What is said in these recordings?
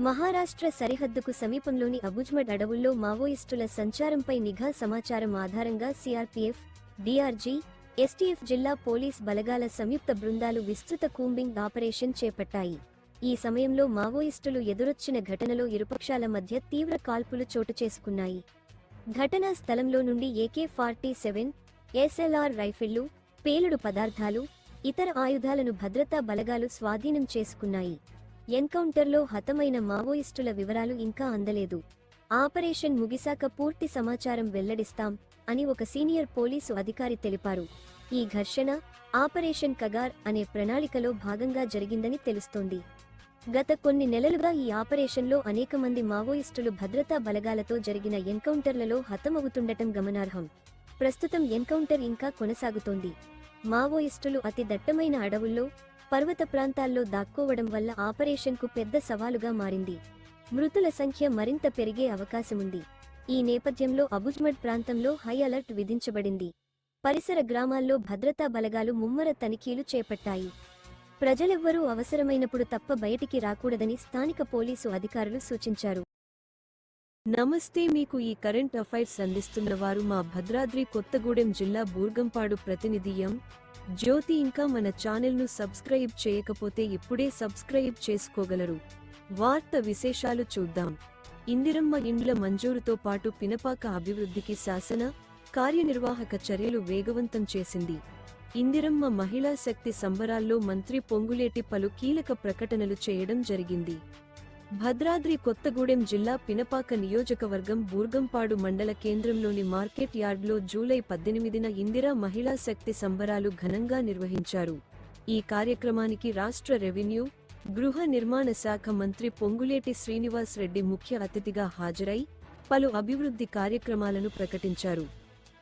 మహారాష్ట్ర సరిహద్దుకు సమీపంలోని అబుజ్మడ్ అడవుల్లో మావోయిస్టుల సంచారంపై నిఘా సమాచారం ఆధారంగా సిఆర్పీఎఫ్, డీఆర్జీ, ఎస్టీఎఫ్ జిల్లా పోలీస్ బలగాల సంయుక్త బృందాలు విస్తృత కూంబింగ్ ఆపరేషన్ చేపట్టాయి. ఈ సమయంలో మావోయిస్టులు ఎదురొచ్చిన ఘటనలో ఇరుపక్షాల మధ్య తీవ్ర కాల్పులు చోటుచేసుకున్నాయి. ఘటనా స్థలంలో నుండి AK-47, SLR రైఫిళ్లు, పేలుడు పదార్థాలు, ఇతర ఆయుధాలను భద్రతా బలగాలు స్వాధీనం చేసుకున్నాయి. ఎన్కౌంటర్లో హతమైన మావోయిస్టుల వివరాలు ఇంకా అందలేదు. ఆపరేషన్ ముగిశాక పూర్తి సమాచారం వెల్లడిస్తాం అని ఒక సీనియర్ పోలీసు అధికారి తెలిపారు. ఈ ఘర్షణ ఆపరేషన్ కగార్ అనే ప్రణాళికలో భాగంగా జరిగిందని తెలుస్తోంది. గత కొన్ని నెలలుగా ఈ ఆపరేషన్లో అనేక మంది మావోయిస్టులు భద్రతా బలగాలతో జరిగిన ఎన్కౌంటర్లలో హతమవుతుండటం గమనార్హం. ప్రస్తుతం ఎన్కౌంటర్ ఇంకా కొనసాగుతోంది. మావోయిస్టులు అతి దట్టమైన అడవుల్లో, పర్వత ప్రాంతాల్లో దాక్కోవడం వల్ల ఆపరేషన్కు పెద్ద సవాలుగా మారింది. మృతుల సంఖ్య మరింత పెరిగే అవకాశముంది. ఈ నేపథ్యంలో అబుజ్మడ్ ప్రాంతంలో హై అలర్ట్ విధించబడింది. పరిసర గ్రామాల్లో భద్రతా బలగాలు ముమ్మర తనిఖీలు చేపట్టాయి. ప్రజలెవ్వరూ అవసరమైనప్పుడు తప్ప బయటికి రాకూడదని స్థానిక పోలీసు అధికారులు సూచించారు. నమస్తే, మీకు ఈ కరెంట్ అఫైర్స్ అందిస్తున్నవారు మా భద్రాద్రి కొత్తగూడెం జిల్లా బూర్గంపాడు ప్రతినిధి ఎం. జ్యోతి. ఇంకా మన ఛానల్ను సబ్స్క్రైబ్ చేయకపోతే ఇప్పుడే సబ్స్క్రైబ్ చేసుకోగలరు. వార్త విశేషాలు చూద్దాం. ఇందిరమ్మ ఇండ్ల మంజూరుతో పాటు పినపాక అభివృద్ధికి శాసన, కార్యనిర్వాహక చర్యలు వేగవంతం చేసింది. ఇందిరమ్మ మహిళా శక్తి సంబరాల్లో మంత్రి పొంగులేటి పలు కీలక ప్రకటనలు చేయడం జరిగింది. భద్రాద్రి కొత్తగూడెం జిల్లా పినపాక నియోజకవర్గం బూర్గంపాడు మండల కేంద్రంలోని మార్కెట్ యార్డ్లో జూలై 18న ఇందిరా మహిళా శక్తి సంబరాలు ఘనంగా నిర్వహించారు. ఈ కార్యక్రమానికి రాష్ట్ర రెవెన్యూ, గృహ నిర్మాణ శాఖ మంత్రి పొంగులేటి శ్రీనివాస్ రెడ్డి ముఖ్య అతిథిగా హాజరై పలు అభివృద్ధి కార్యక్రమాలను ప్రకటించారు.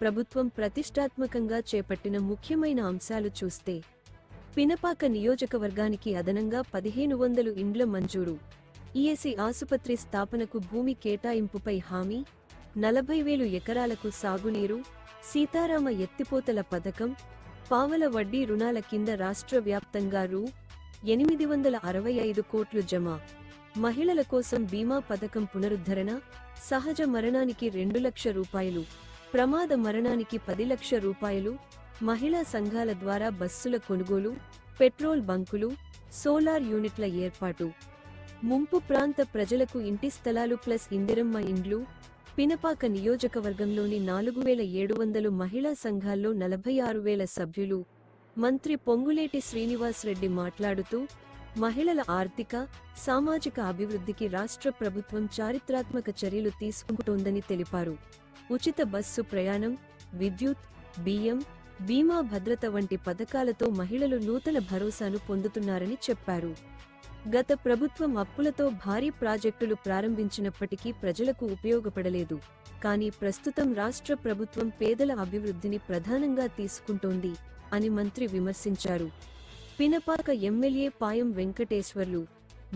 ప్రభుత్వం ప్రతిష్టాత్మకంగా చేపట్టిన ముఖ్యమైన అంశాలు చూస్తే, పినపాక నియోజకవర్గానికి అదనంగా 1500 ఇండ్ల మంజూరు, ఈఎస్ఐ ఆసుపత్రి స్థాపనకు భూమి కేటాయింపుపై హామీ, 40,000 ఎకరాలకు సాగునీరు, సీతారామ ఎత్తిపోతల పథకం, పావల వడ్డీ రుణాల కింద రాష్ట్ర వ్యాప్తంగా రూ. 865 కోట్లు జమ, మహిళల కోసం బీమా పథకం పునరుద్ధరణ, సహజ మరణానికి 2 లక్షల రూపాయలు, ప్రమాద మరణానికి 10 లక్షల రూపాయలు, మహిళా సంఘాల ద్వారా బస్సుల కొనుగోలు, పెట్రోల్ బంకులు, సోలార్ యూనిట్ల ఏర్పాటు, ముంపు ప్రాంత ప్రజలకు ఇంటి స్థలాలు ప్లస్ ఇందిరమ్మ ఇండ్లు. పినపాక నియోజకవర్గంలోని 4,700 మహిళా సంఘాల్లో 46,000 సభ్యులు. మంత్రి పొంగులేటి శ్రీనివాస్ రెడ్డి మాట్లాడుతూ, మహిళల ఆర్థిక, సామాజిక అభివృద్ధికి రాష్ట్ర ప్రభుత్వం చారిత్రాత్మక చర్యలు తీసుకుంటోందని తెలిపారు. ఉచిత బస్సు ప్రయాణం, విద్యుత్, బియ్యం, బీమా భద్రత వంటి పథకాలతో మహిళలు నూతన భరోసాను పొందుతున్నారని చెప్పారు. గత ప్రభుత్వం అప్పులతో భారీ ప్రాజెక్టులు ప్రారంభించినప్పటికీ ప్రజలకు ఉపయోగపడలేదు. కానీ ప్రస్తుతం రాష్ట్ర ప్రభుత్వం పేదల అభివృద్ధిని ప్రధానంగా తీసుకుంటోంది అని మంత్రి విమర్శించారు. పినపాక ఎమ్మెల్యే పాయం వెంకటేశ్వర్లు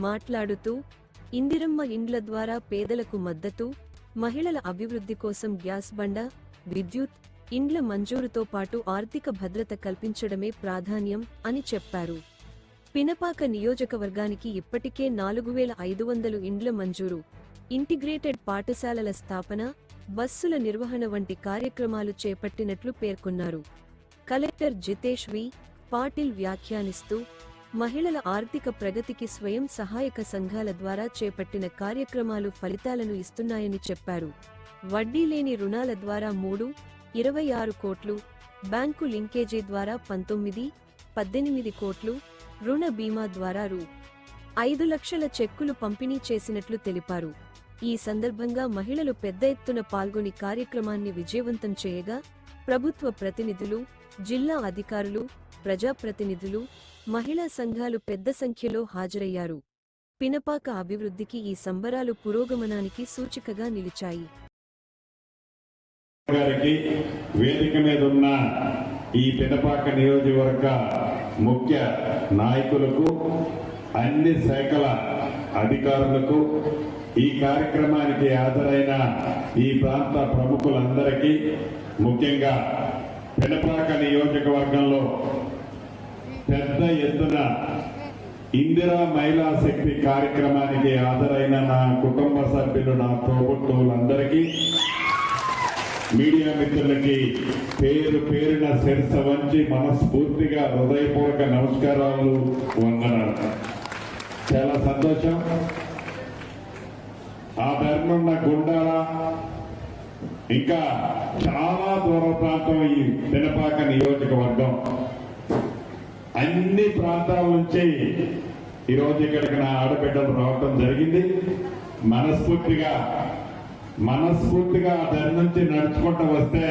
మాట్లాడుతూ, ఇందిరమ్మ ఇండ్ల ద్వారా పేదలకు మద్దతు, మహిళల అభివృద్ధి కోసం గ్యాస్ బండ, విద్యుత్, ఇండ్ల మంజూరుతో పాటు ఆర్థిక భద్రత కల్పించడమే ప్రాధాన్యం అని చెప్పారు. పినపాక నియోజకవర్గానికి ఇప్పటికే 4,500 ఇండ్ల మంజూరు, ఇంటిగ్రేటెడ్ పాఠశాలల స్థాపన, బస్సుల నిర్వహణ వంటి కార్యక్రమాలు చేపట్టినట్లు పేర్కొన్నారు. కలెక్టర్ జితేష్ వి. పాటిల్ వ్యాఖ్యానిస్తూ, మహిళల ఆర్థిక ప్రగతికి స్వయం సహాయక సంఘాల ద్వారా చేపట్టిన కార్యక్రమాలు ఫలితాలను ఇస్తున్నాయని చెప్పారు. వడ్డీ లేని రుణాల ద్వారా రూ. 26 కోట్లు, బ్యాంకు లింకేజీ ద్వారా 18 కోట్లు, రుణ బీమా ద్వారా రూ. 5 లక్షల చెక్కులు పంపిణీ చేసినట్లు తెలిపారు. ఈ సందర్భంగా మహిళలు పెద్ద ఎత్తున పాల్గొని కార్యక్రమాన్ని విజయవంతం చేయగా, ప్రభుత్వ ప్రతినిధులు, జిల్లా అధికారులు, ప్రజాప్రతినిధులు, మహిళా సంఘాలు పెద్ద సంఖ్యలో హాజరయ్యారు. పినపాక అభివృద్ధికి ఈ సంబరాలు పురోగమనానికి సూచికగా నిలిచాయి. వేదిక మీద ఉన్న ఈ పినపాక నియోజకవర్గ ముఖ్య నాయకులకు, అన్ని శాఖల అధికారులకు, ఈ కార్యక్రమానికి హాజరైన ఈ ప్రాంత ప్రముఖులందరికీ, ముఖ్యంగా పినపాక నియోజకవర్గంలో పెద్ద ఎత్తున ఇందిరా మహిళా శక్తి కార్యక్రమానికి హాజరైన నా కుటుంబ సభ్యులు, నా తోబుట్టువులందరికీ, మీడియా మిత్రులకి పేరు పేరున శిరస వంచి మనస్ఫూర్తిగా హృదయపూర్వక నమస్కారాలు, వందనాలు. చాలా సంతోషం. ఆ ధర్మన్న గుండాల ఇంకా చాలా దూర ప్రాంతం ఈ పినపాక నియోజకవర్గం, అన్ని ప్రాంతాల నుంచి ఈరోజు ఇక్కడికి నా ఆడబిడ్డలు రావటం జరిగింది. మనస్ఫూర్తిగా దాని నుంచి నడుచుకుంటూ వస్తే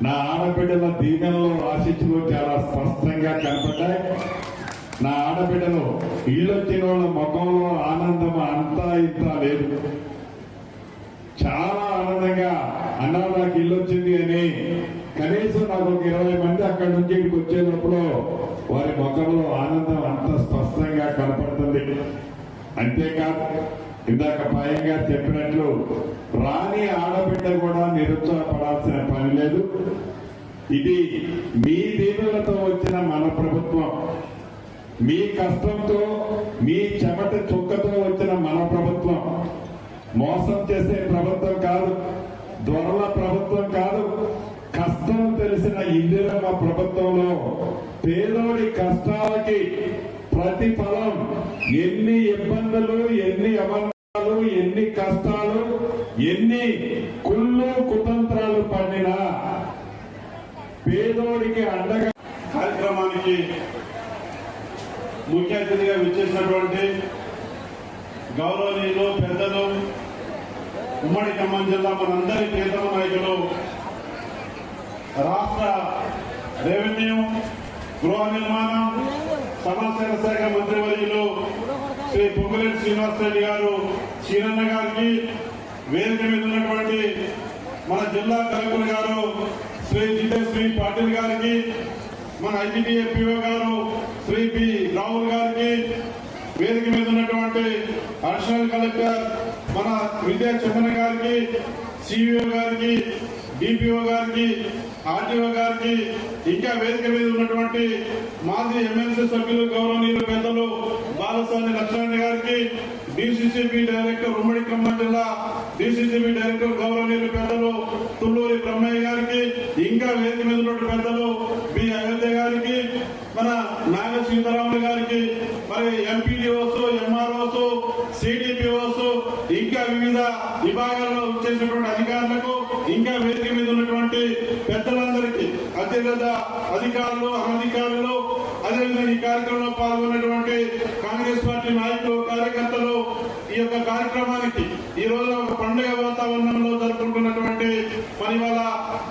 నా ఆడబిడ్డల దీవెనలు, ఆశీస్సులు చాలా స్పష్టంగా కనపడ్డాయి. నా ఆడబిడ్డలు ఇళ్ళొచ్చిన వాళ్ళ ముఖంలో ఆనందం అంతా ఇంత లేదు. చాలా ఆనందంగా అన్నా నాకు ఇల్లు వచ్చింది అని కనీసం నాకు ఒక 20 మంది అక్కడి నుంచి ఇక్కడికి వచ్చేటప్పుడు వారి ముఖంలో ఆనందం అంత స్పష్టంగా కనపడుతుంది. అంతేకాదు, ఇందాక పాయం గారు చెప్పినట్లు రాని ఆడబిడ్డ కూడా నిరుత్సాహపడాల్సిన పని లేదు. ఇది మీ దీవులతో వచ్చిన మన ప్రభుత్వం, మీ కష్టంతో, మీ చెమట చుక్కతో వచ్చిన మన ప్రభుత్వం. మోసం చేసే ప్రభుత్వం కాదు, దొరల ప్రభుత్వం కాదు. కష్టం తెలిసిన ఇందిరమ్మ ప్రభుత్వంలో పేదోడి కష్టాలకి ప్రతిఫలం, ఎన్ని ఇబ్బందులు, ఎన్ని అమర్నాలు, ఎన్ని కష్టాలు, ఎన్ని కుళ్ళు కుతంత్రాలు పడినా పేదోడికి అండగా కార్యక్రమానికి ముఖ్య అతిథిగా విచ్చేసినటువంటి గౌరవనీయులు, పెద్దలు, ఉమ్మడి ఖమ్మం జిల్లా మనందరి ప్రియతమ నాయకులు, రాష్ట్ర రెవెన్యూ, గృహ నిర్మాణం, సమాచార శాఖ మంత్రివర్యులు శ్రీ పొంగులేటి శ్రీనివాసరెడ్డి గారు, చీరన్న గారికి, వేదిక మీద ఉన్నటువంటి మన జిల్లా కలెక్టర్ గారు శ్రీ జితేశ్వరి పాటిల్ గారికి, మన ఐటీడీఏపీఓ గారు శ్రీ పి రాహుల్ గారికి, వేదిక మీద ఉన్నటువంటి అడిషనల్ కలెక్టర్ మన విద్యా చందన గారికి, సిఇఓ గారికి, డిపిఓ గారికి, ఆర్టీఓ గారికి, ఇంకా వేదిక మీద ఉన్నటువంటి మాజీ ఎమ్మెల్సీ సభ్యులు, గౌరవనీయులు, పెద్దలు బాలసాని లక్ష్మణ్ గారికి, డిసిసిబి డైరెక్టర్, ఉమ్మడి ఖమ్మం జిల్లా డిసిసిబి డైరెక్టర్ గౌరవనీయులు, పెద్దలు తుళ్ళూరి బ్రహ్మయ్య గారికి, ఇంకా వేదిక మీద ఉన్నటువంటి పెద్దలు బి అయోధ్య గారికి, మన నాగ సీతారాములు గారికి, మరి ఎంపీడీఓస్, ఎంఆర్ఓస్, సిడిపిఓస్, ఇంకా వివిధ విభాగాల్లో చేసినటువంటి అధికారులకు, ఇంకా వేదిక మీద ఉన్నటువంటి పెద్దలందరికీ, అత్యధిక అధికారులు, అనధికారులు, అదేవిధంగా ఈ కార్యక్రమంలో పాల్గొన్నటువంటి కాంగ్రెస్ పార్టీ నాయకులు, కార్యకర్తలు, ఈ యొక్క కార్యక్రమానికి ఈ రోజు ఒక పండుగ వాతావరణంలో జరుపుకుంటున్నటువంటి మరి వాళ్ళ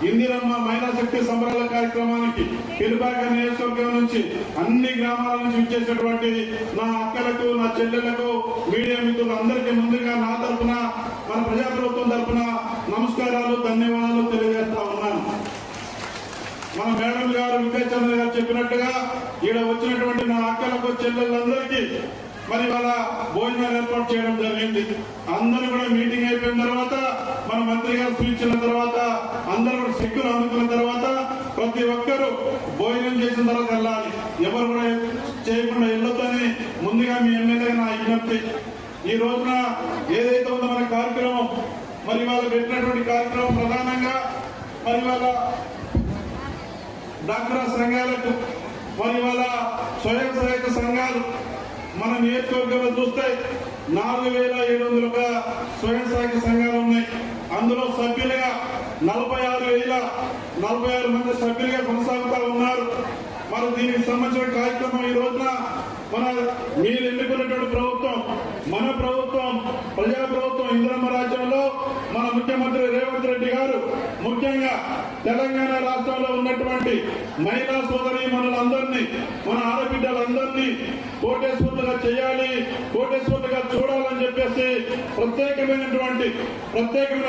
ఇందిరమ్మ మహిళా శక్తి సంబరాల కార్యక్రమానికి పిలుపాక నియోజకవర్గం నుంచి అన్ని గ్రామాల నుంచి విచ్చేసినటువంటి నా అక్కలకు, నా చెల్లెలకు, మీడియా మిత్రులందరికీ ముందుగా నా తరఫున, మన ప్రజాప్రభుత్వం తరఫున నమస్కారాలు, ధన్యవాదాలు తెలియజేస్తా ఉన్నాను. మన మేడం గారు, విజయచంద్ర గారు చెప్పినట్టుగా ఈడ వచ్చినటువంటి నా అక్కలకు, చెల్లెళ్ళందరికీ మరి వాళ్ళ భోజనాలు ఏర్పాటు చేయడం జరిగింది. అందరూ కూడా మీటింగ్ అయిపోయిన తర్వాత, మన మంత్రి గారు స్పీచ్ ఇచ్చిన తర్వాత, అందరూ కూడా సెక్యూర్ అందుకున్న తర్వాత ప్రతి ఒక్కరూ భోజనం చేసిన తర్వాత వెళ్ళాలి. ఎవరు కూడా చేయకుండా వెళ్ళొద్దని ముందుగా మీ ఎమ్మెల్యే నా విజ్ఞప్తి. ఈ రోజున ఏదైతే ఉందో మన కార్యక్రమం, మరి వాళ్ళు పెట్టినటువంటి కార్యక్రమం ప్రధానంగా మరి వాళ్ళ డాక్టరా సంఘాలకు, మరి వాళ్ళ స్వయం సహాయక సంఘాలు మన నియోజకవర్గంలో చూస్తే 4,700 స్వయం సహాయక సంఘాలు ఉన్నాయి. అందులో సభ్యులుగా 46,046 మంది సభ్యులుగా కొనసాగుతా ఉన్నారు. మరి దీనికి సంబంధించిన కార్యక్రమం ఈ రోజున మన మీరు ఎన్నుకున్నటువంటి ప్రభుత్వం, మన ప్రభుత్వం, ప్రజా ప్రభుత్వం, ఇందిరమ్మ రాజ్యంలో మన ముఖ్యమంత్రి రేవంత్ రెడ్డి గారు ముఖ్యంగా తెలంగాణ రాష్ట్రంలో ఉన్నటువంటి మహిళా సోదరి మనులందరినీ, మన ఆడబిడ్డలందరినీ కోటేశ్వరులుగా చేయాలి, కోటేశ్వరులుగా చూడాలని చెప్పేసి ప్రత్యేకమైన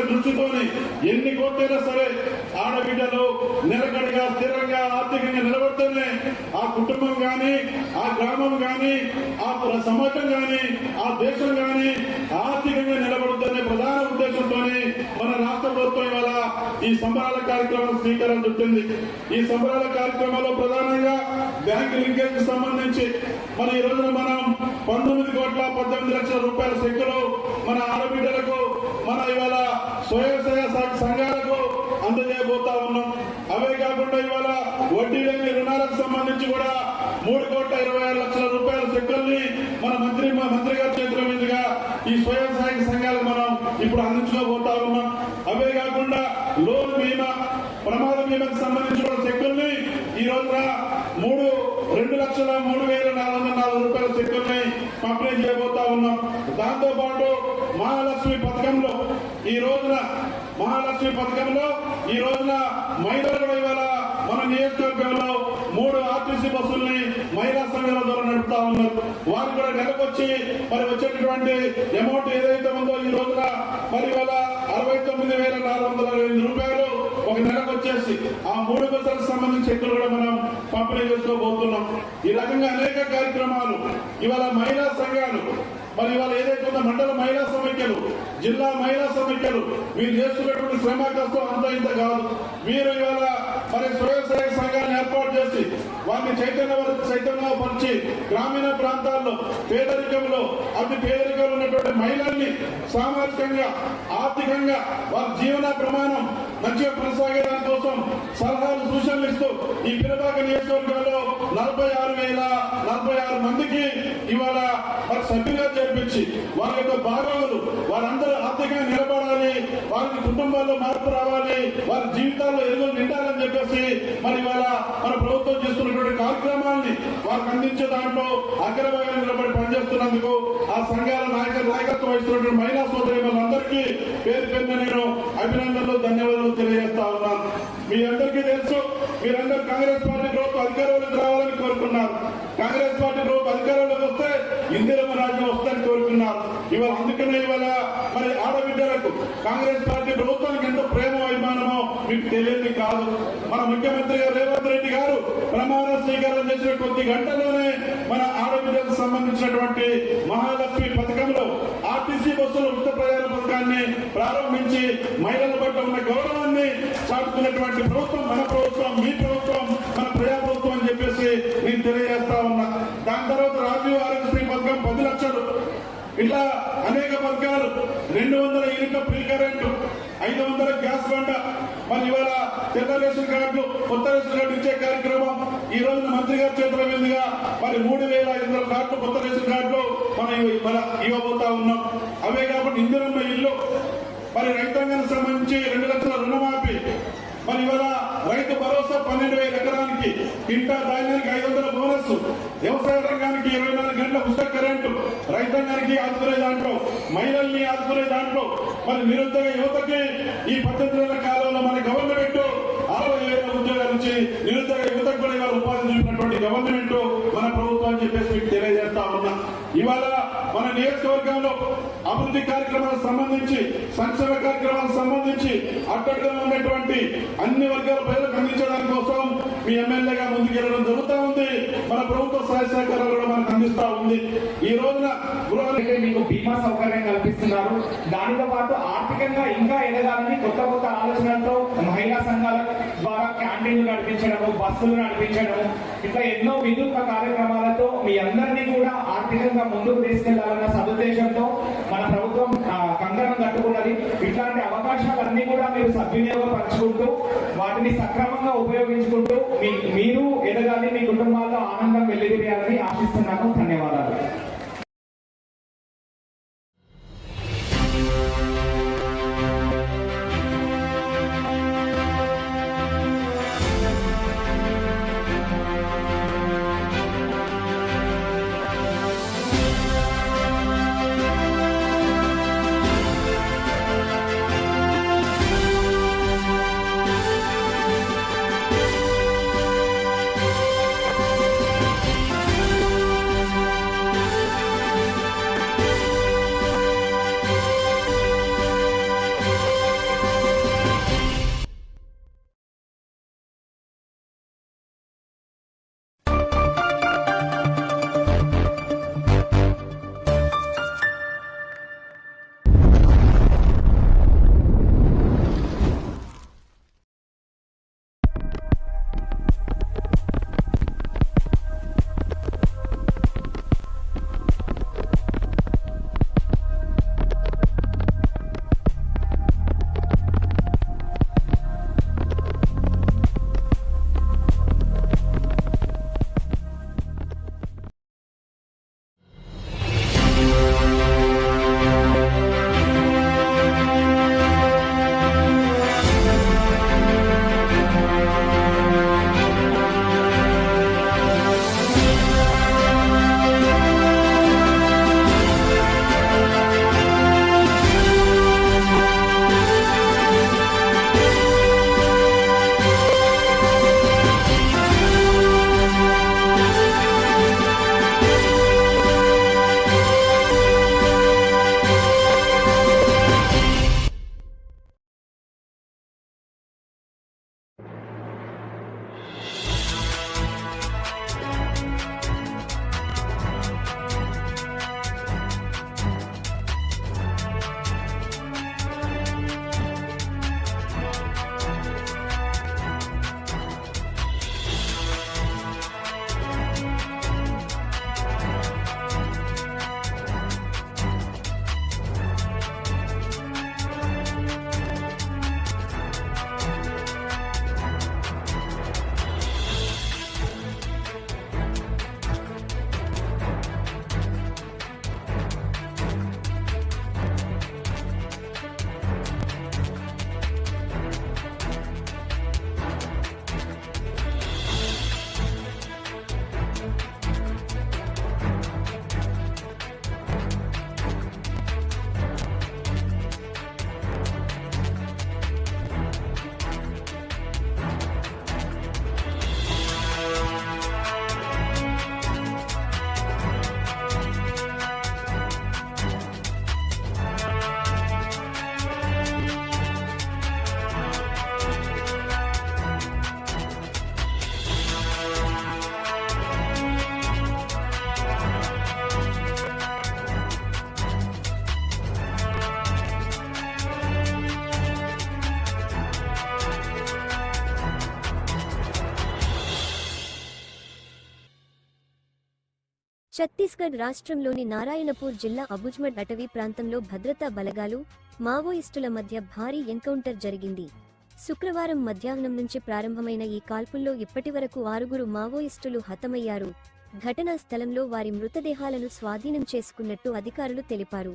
దృష్టితోని ఎన్ని కోట్లైనా సరే ఆడబిడ్డలు నిలకడగా, స్థిరంగా, ఆర్థికంగా నిలబడితేనే ఆ కుటుంబం కానీ, ఆ గ్రామం కానీ, ఆ సమాజం కానీ, ఆ దేశం కానీ ఆర్థికంగా నిలబడుతుందనే ప్రధాన ఉద్దేశంతో మన రాష్ట్ర ప్రభుత్వం ఇవాళ ఈ ఈ సంబరాల కార్యక్రమం శ్రీకారం చుట్టింది. ఈ సంబరాల కార్యక్రమంలో ప్రధానంగా బ్యాంక్ లింకేజ్ సంబంధించి మన ఈ రోజున మనం 19,18,00,000 రూపాయల చెక్కులు మన ఆడబిడ్డలకు, మన ఇవాళ స్వయం సేవక సంఘాలకు అందజేయబోతా ఉన్నాం. అవే కాకుండా ఇవాళ వడ్డీ లేని రుణాలకు సంబంధించి కూడా 3,26,00,000 రూపాయల చెక్కుల్ని మన మంత్రి గారి చేతుల మీదుగా ఈ స్వయం సహాయక సంఘాలకు మనం ఇప్పుడు అందించుకోబోతా ఉన్నాం. అవే కాకుండా లోన్ బీమా, ప్రమాద బీమాకు సంబంధించి కూడా చెక్కుల్ని ఈ రోజున 2,03,404 రూపాయల చెక్కుల్ని పంపిణీ చేయబోతా ఉన్నాం. దాంతో పాటు మహాలక్ష్మి పథకంలో ఈ రోజున మహిళలు ఇవాళ మన నియోజకవర్గంలో 3 ఆర్టీసీ బస్సుల్ని మహిళా సంఘాల ద్వారా నడుపుతా ఉన్నారు. వారు కూడా నెలకొచ్చి మరి వచ్చేటటువంటి అమౌంట్ ఏదైతే ఉందో ఈ రోజున మరి ఇవాళ 69,425 రూపాయలు ఒక నెలకు వచ్చేసి ఆ 3 బస్సులకు సంబంధించి చెక్కులు కూడా మనం పంపిణీ చేసుకోబోతున్నాం. ఈ రకంగా అనేక కార్యక్రమాలు ఇవాళ మహిళా సంఘాలు మరి ఇవాళ ఏదైతే ఉందో మండల మహిళా సమైక్యలు, జిల్లా మహిళా సమైక్యలు మీరు చేస్తున్నటువంటి శ్రమ కష్టం అంత ఇంత కాదు. మీరు ఇవాళ మరి స్వయం సేవక సంఘాన్ని ఏర్పాటు చేసి వారిని చైతన్యపరిచి గ్రామీణ ప్రాంతాల్లో పేదరికంలో ఉన్నటువంటి మహిళల్ని సామాజికంగా, ఆర్థికంగా వారి జీవన ప్రమాణం మంచిగా కొనసాగేదాని కోసం సలహాలు, సూచనలు ఇస్తూ ఈ పినపాక నియోజకవర్గంలో 46,046 మందికి ఇవాళ మరి సభ్యులుగా చేర్పించి వారి యొక్క భాగాలు వారందరూ ఆర్థికంగా నిలబడాలి, వారి కుటుంబాల్లో మార్పు రావాలి, వారి జీవితాల్లో ఎదుగు నిండాలని చెప్పేసి మరి ఇవాళ మన ప్రభుత్వం చేస్తున్నటువంటి కార్యక్రమాన్ని వారికి అందించే దాంట్లో అగ్రభాగంగా నిలబడి పనిచేస్తున్నందుకు ఆ సంఘాల నాయకత్వం వహిస్తున్నటువంటి మహిళా సోదరులందరికీ పేరు పేరున నేను అభినందనలు, ధన్యవాదాలు తెలియజేస్తా ఉన్నాను. మీ అందరికీ తెలుసు, మీరందరూ కాంగ్రెస్ పార్టీ ప్రభుత్వం అధికారంలోకి రావాలని కోరుకున్నారు. కాంగ్రెస్ పార్టీ ప్రభుత్వం అధికారంలోకి వస్తే ఇందిరమ్మ రాజ్యం వస్తుందని కోరుకున్నారు. ఇవాళ అందుకనే ఇవాళ మరి ఆడబిడ్డలకు కాంగ్రెస్ పార్టీ ప్రభుత్వానికి ఎంత ప్రేమ అభిమానమో మీకు తెలియదు కాదు. మన ముఖ్యమంత్రి రేవంత్ రెడ్డి గారు ప్రమాణ స్వీకారం చేసిన కొద్ది గంటల్లోనే మన ఆడబిడ్డలకు సంబంధించినటువంటి మహాలక్ష్మి పథకంలో ఆర్టీసీ బస్సుల ఉచిత ప్రయాణ పథకాన్ని ప్రారంభించి మహిళల పట్ల ఉన్న గౌరవాన్ని చాటుతున్నటువంటి ప్రభుత్వం మన ప్రభుత్వం, మీ ప్రభుత్వం, మన ప్రజాప్రభుత్వం అని చెప్పేసి నేను తెలియజేస్తా ఉన్నా. దాని తర్వాత రాజీవ్ ఆరోగ్యశ్రీ పథకం 10 లక్షలు, ఇట్లా అనేక పథకాలు, 200 యూనిట్ల ఫ్రీ కరెంటు, 500 గ్యాస్ బండ, మరి ఇవాళ తెల్ల రేషన్ కార్డు, కొత్త రేషన్ కార్డు ఇచ్చే కార్యక్రమం ఈ రోజున మంత్రి గారి చేతుల మీదుగా మరి 3,500 కార్డు, కొత్త రేషన్ కార్డు మనం ఇవ్వబోతా ఉన్నాం. అవే కాకుండా ఇందిరమ్మ ఇల్లు, మరి రైతాంగానికి సంబంధించి 2 లక్షల రుణమాఫీ, మరి ఇవాళ రైతు భరోసా 12,000 ఎకరానికి, ఇంటా ధాన్యానికి 500 బోనస్, వ్యవసాయ రంగానికి 24 గంటల ఉచిత కరెంటు, రైతాంగానికి ఆదుకునే దాంట్లో, మహిళల్ని ఆదుకునే దాంట్లో, మరి నిరుద్యోగ యువతకి ఈ 18 నెలల కాలంలో మన గవర్నమెంట్ 60,000 ఉద్యోగాలు ఇచ్చి నిరుద్యోగ యువతకు కూడా ఇవాళ ఉపాధి చూపినటువంటి గవర్నమెంట్ మన ప్రభుత్వం అని చెప్పేసి మీకు తెలియజేస్తా ఉన్నా. ఇవాళ మన నియోజకవర్గంలో అభివృద్ధి కార్యక్రమాలకు సంబంధించి, సంక్షేమ కార్యక్రమాలకు సంబంధించి అట్టడుగా ఉన్నటువంటి అన్ని వర్గాల ప్రజలకు అందించడానికి కోసం మీ ఎమ్మెల్యేగా ముందుకెళ్లడం జరుగుతూ ఉంది. మన ప్రభుత్వ సహాయ సహకారాలు కూడా మనకు అందిస్తా ఉంది. ఈ రోజున గృహాలైతే మీకు బీమా సౌకర్యం కల్పిస్తున్నారు. దానితో పాటు ఆర్థికంగా ఇంకా ఎదగాలని కొత్త ఆలోచనలతో మహిళా సంఘాల ద్వారా క్యాంటీన్లు నడిపించడము, బస్సులు నడిపించడము, ఇట్లా ఎన్నో వినూత్న కార్యక్రమాలతో మీ అందరినీ కూడా ఆర్థికంగా ముందుకు తీసుకెళ్లాలన్న సదుద్దేశంతో మన ప్రభుత్వం కంకణం కట్టుకున్నది. ఇట్లాంటి అవకాశాలన్నీ కూడా మీరు సద్వినియోగపరచుకుంటూ వాటిని సక్రమంగా ఉపయోగించుకుంటూ మీరు ఎదగాలి, మీ కుటుంబాల్లో ఆనందం వెల్లివిరియాలని ఆశిస్తున్నాను. ధన్యవాదాలు. ఛత్తీస్గఢ్ రాష్ట్రంలోని నారాయణపూర్ జిల్లా అబుజ్మడ్ అటవీ ప్రాంతంలో భద్రతా బలగాలు, మావోయిస్టుల మధ్య భారీ ఎన్కౌంటర్ జరిగింది. శుక్రవారం మధ్యాహ్నం నుంచి ప్రారంభమైన ఈ కాల్పుల్లో ఇప్పటివరకు 6 మావోయిస్టులు హతమయ్యారు. ఘటనా స్థలంలో వారి మృతదేహాలను స్వాధీనం చేసుకున్నట్టు అధికారులు తెలిపారు.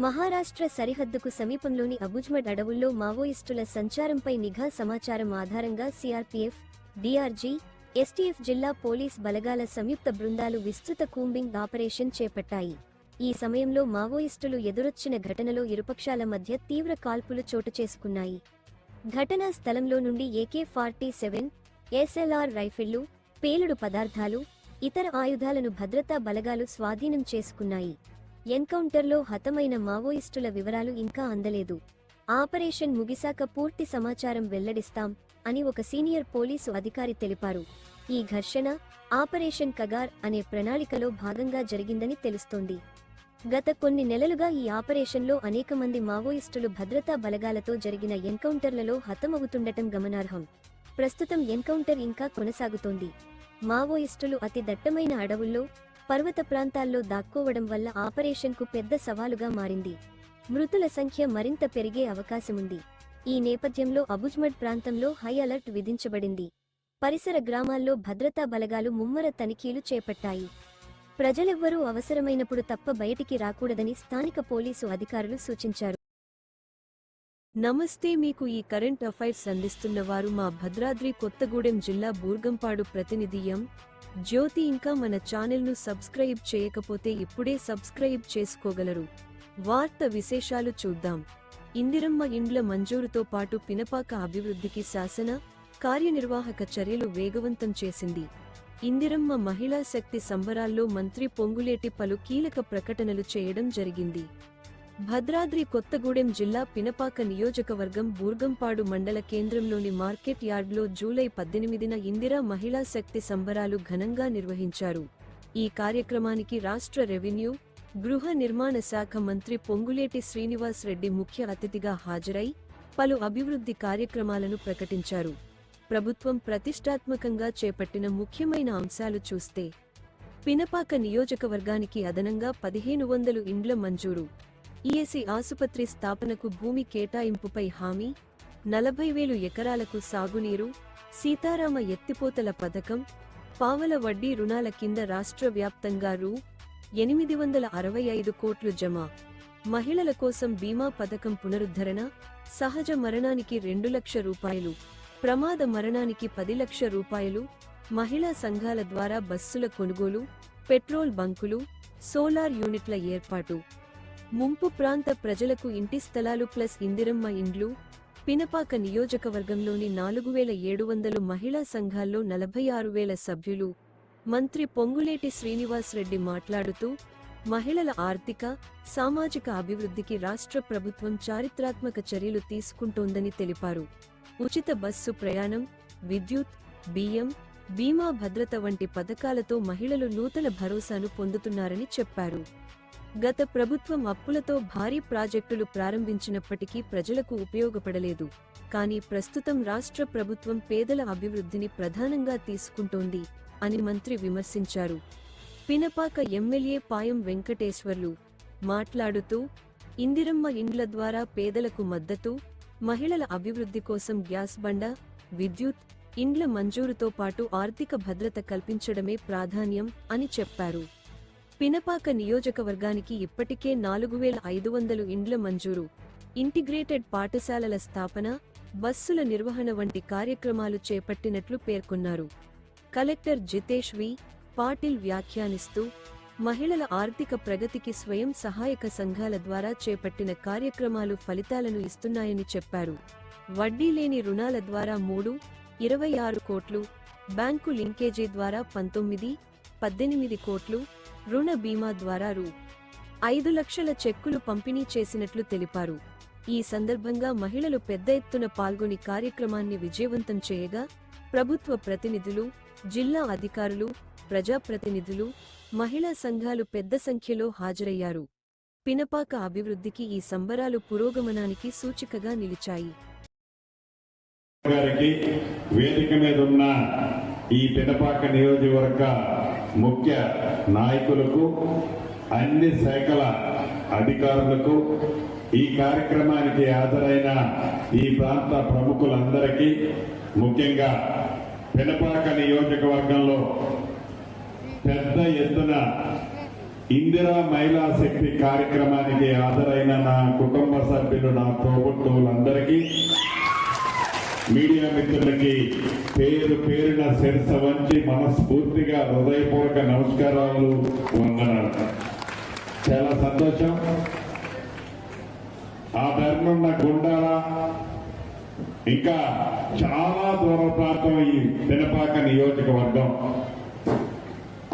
మహారాష్ట్ర సరిహద్దుకు సమీపంలోని అబుజ్మడ్ అడవుల్లో మావోయిస్టుల సంచారంపై నిఘా సమాచారం ఆధారంగా సిఆర్పీఎఫ్, డీఆర్జీ, ఎస్టీఎఫ్ జిల్లా పోలీస్ బలగాల సంయుక్త బృందాలు విస్తృత కూంబింగ్ ఆపరేషన్ చేపట్టాయి. ఈ సమయంలో మావోయిస్టులు ఎదురొచ్చిన ఘటనలో ఇరుపక్షాల మధ్య తీవ్ర కాల్పులు చోటుచేసుకున్నాయి. ఘటనా స్థలంలో నుండి AK-47, SLR రైఫిళ్లు, పేలుడు పదార్థాలు, ఇతర ఆయుధాలను భద్రతా బలగాలు స్వాధీనం చేసుకున్నాయి. ఎన్కౌంటర్లో హతమైన మావోయిస్టుల వివరాలు ఇంకా అందలేదు. ఆపరేషన్ ముగిశాక పూర్తి సమాచారం వెల్లడిస్తాం అని ఒక సీనియర్ పోలీసు అధికారి తెలిపారు. ఈ ఘర్షణ ఆపరేషన్ కగార్ అనే ప్రణాళికలో భాగంగా జరిగిందని తెలుస్తోంది. గత కొన్ని నెలలుగా ఈ ఆపరేషన్లో అనేక మంది మావోయిస్టులు భద్రతా బలగాలతో జరిగిన ఎన్కౌంటర్లలో హతమవుతుండటం గమనార్హం. ప్రస్తుతం ఎన్కౌంటర్ ఇంకా కొనసాగుతోంది. మావోయిస్టులు అతి దట్టమైన అడవుల్లో, పర్వత ప్రాంతాల్లో దాక్కోవడం వల్ల ఆపరేషన్కు పెద్ద సవాలుగా మారింది. మృతుల సంఖ్య మరింత పెరిగే అవకాశముంది. ఈ నేపథ్యంలో అబుజ్మడ్ ప్రాంతంలో హై అలర్ట్ విధించబడింది. పరిసర గ్రామాల్లో భద్రతా బలగాలు ముమ్మర తనిఖీలు చేపట్టాయి. ప్రజలెవ్వరూ అవసరమైనప్పుడు తప్ప బయటికి రాకూడదని స్థానిక పోలీసు అధికారులు సూచించారు. నమస్తే, మీకు ఈ కరెంట్ అఫైర్స్ అందిస్తున్న వారు మా భద్రాద్రి కొత్తగూడెం జిల్లా బూర్గంపాడు ప్రతినిధి ఎం. జ్యోతి. ఇంకా మన ఛానల్ను సబ్స్క్రైబ్ చేయకపోతే ఇప్పుడే సబ్స్క్రైబ్ చేసుకోగలరు. వార్త విశేషాలు చూద్దాం. ఇందిరమ్మ ఇండ్ల మంజూరుతో పాటు పినపాక అభివృద్ధికి శాసన, కార్యనిర్వాహక చర్యలు వేగవంతం చేసింది. ఇందిరమ్మ మహిళా శక్తి సంబరాల్లో మంత్రి పొంగులేటి పలు కీలక ప్రకటనలు చేయడం జరిగింది. భద్రాద్రి కొత్తగూడెం జిల్లా పినపాక నియోజకవర్గం బూర్గంపాడు మండల కేంద్రంలోని మార్కెట్ యార్డ్లో జూలై 18న ఇందిరా మహిళా శక్తి సంబరాలు ఘనంగా నిర్వహించారు. ఈ కార్యక్రమానికి రాష్ట్ర రెవెన్యూ, గృహ నిర్మాణ శాఖ మంత్రి పొంగులేటి శ్రీనివాస్ రెడ్డి ముఖ్య అతిథిగా హాజరై పలు అభివృద్ధి కార్యక్రమాలను ప్రకటించారు. ప్రభుత్వం ప్రతిష్టాత్మకంగా చేపట్టిన ముఖ్యమైన అంశాలు చూస్తే, పినపాక నియోజకవర్గానికి అదనంగా 1500 ఇండ్ల మంజూరు, ఈఎస్ఐ ఆసుపత్రి స్థాపనకు భూమి కేటాయింపుపై హామీ, 40,000 ఎకరాలకు సాగునీరు, సీతారామ ఎత్తిపోతల పథకం, పావల వడ్డీ రుణాల కింద రాష్ట్ర వ్యాప్తంగా రూ.865 కోట్లు జమ, మహిళల కోసం బీమా పథకం పునరుద్ధరణ, సహజ మరణానికి 2 లక్షల రూపాయలు, ప్రమాద మరణానికి 10 లక్షల రూపాయలు, మహిళా సంఘాల ద్వారా బస్సుల కొనుగోలు, పెట్రోల్ బంకులు, సోలార్ యూనిట్ల ఏర్పాటు, ముంపు ప్రాంత ప్రజలకు ఇంటి స్థలాలు ప్లస్ ఇందిరమ్మ ఇండ్లు. పినపాక నియోజకవర్గంలోని 4,700 మహిళా సంఘాల్లో 46,000 సభ్యులు. మంత్రి పొంగులేటి శ్రీనివాస్ రెడ్డి మాట్లాడుతూ, మహిళల ఆర్థిక, సామాజిక అభివృద్ధికి రాష్ట్ర ప్రభుత్వం చారిత్రాత్మక చర్యలు తీసుకుంటోందని తెలిపారు. ఉచిత బస్సు ప్రయాణం, విద్యుత్, బియ్యం, బీమా భద్రత వంటి పథకాలతో మహిళలు నూతన భరోసాను పొందుతున్నారని చెప్పారు. గత ప్రభుత్వం అప్పులతో భారీ ప్రాజెక్టులు ప్రారంభించినప్పటికీ ప్రజలకు ఉపయోగపడలేదు. కానీ ప్రస్తుతం రాష్ట్ర ప్రభుత్వం పేదల అభివృద్ధిని ప్రధానంగా తీసుకుంటోంది అని మంత్రి విమర్శించారు. పినపాక ఎమ్మెల్యే పాయం వెంకటేశ్వర్లు మాట్లాడుతూ, ఇందిరమ్మ ఇండ్ల ద్వారా పేదలకు మద్దతు, మహిళల అభివృద్ధి కోసం గ్యాస్ బండ, విద్యుత్, ఇండ్ల మంజూరుతో పాటు ఆర్థిక భద్రత కల్పించడమే ప్రాధాన్యం అని చెప్పారు. పినపాక నియోజకవర్గానికి ఇప్పటికే 4,500 ఇండ్ల మంజూరు, ఇంటిగ్రేటెడ్ పాఠశాలల స్థాపన, బస్సుల నిర్వహణ వంటి కార్యక్రమాలు చేపట్టినట్లు పేర్కొన్నారు. కలెక్టర్ జితేష్ వి. పాటిల్ వ్యాఖ్యానిస్తూ, మహిళల ఆర్థిక ప్రగతికి స్వయం సహాయక సంఘాల ద్వారా చేపట్టిన కార్యక్రమాలు ఫలితాలను ఇస్తున్నాయని చెప్పారు. వడ్డీ లేని రుణాల ద్వారా 3.26 కోట్లు, బ్యాంకు లింకేజీ ద్వారా 19.18 కోట్లు, రుణ బీమా ద్వారా రూ.5 లక్షల చెక్కులు పంపిణీ చేసినట్లు తెలిపారు. ఈ సందర్భంగా మహిళలు పెద్ద ఎత్తున పాల్గొని కార్యక్రమాన్ని విజయవంతం చేయగా, ప్రభుత్వ ప్రతినిధులు, జిల్లా అధికారులు, ప్రజాప్రతినిధులు, మహిళా సంఘాలు పెద్ద సంఖ్యలో హాజరయ్యారు. పినపాక అభివృద్ధికి ఈ సంబరాలు పురోగమనానికి సూచికగా నిలిచాయి. వేదిక మీద ఉన్న ఈ పినపాక నియోజకవర్గ ముఖ్య నాయకులకు, అన్ని శాఖల అధికారులకు, ఈ కార్యక్రమానికి హాజరైన ఈ ప్రాంత ప్రముఖులందరికీ, ముఖ్యంగా పెనపాక నియోజకవర్గంలో పెద్ద ఎత్తున ఇందిరా మహిళా శక్తి కార్యక్రమానికి హాజరైన నా కుటుంబ సభ్యులు, నా తోబుట్టువులందరికీ, మీడియా మిత్రులకి పేరు పేరున శిరస వంచి మనస్ఫూర్తిగా హృదయపూర్వక నమస్కారాలు, వందనాలు. చాలా సంతోషం. ఆ ధర్మం గుండాల ఇంకా చాలా దూర ప్రాంతం ఈ పెనపాక నియోజకవర్గం,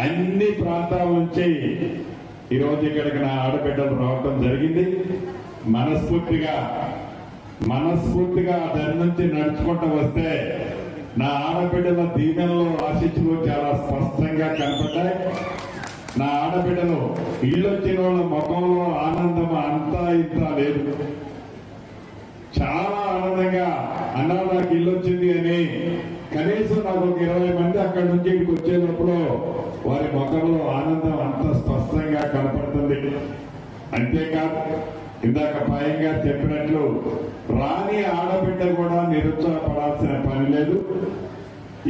అన్ని ప్రాంతాల నుంచి ఈరోజు ఇక్కడికి నా ఆడబిడ్డలు రావటం జరిగింది. మనస్ఫూర్తిగా దాని నుంచి నడుచుకుంటూ వస్తే నా ఆడబిడ్డల దీవెనలో ఆశించులు చాలా స్పష్టంగా కనపడ్డాయి. నా ఆడబిడ్డలు ఇళ్ళొచ్చిన వాళ్ళ ముఖంలో ఆనందం అంతా ఇంత లేదు. చాలా ఆనందంగా అన్నా నాకు ఇల్లు వచ్చింది అని కనీసం నాకు ఒక 20 మంది అక్కడి నుంచి ఇక్కడికి వచ్చేటప్పుడు వారి ముఖంలో ఆనందం అంత స్పష్టంగా కనపడుతుంది. అంతేకాదు, ఇందాక పాయం గారు చెప్పినట్లు రాని ఆడబిడ్డ కూడా నిరుత్సాహపడాల్సిన పని లేదు.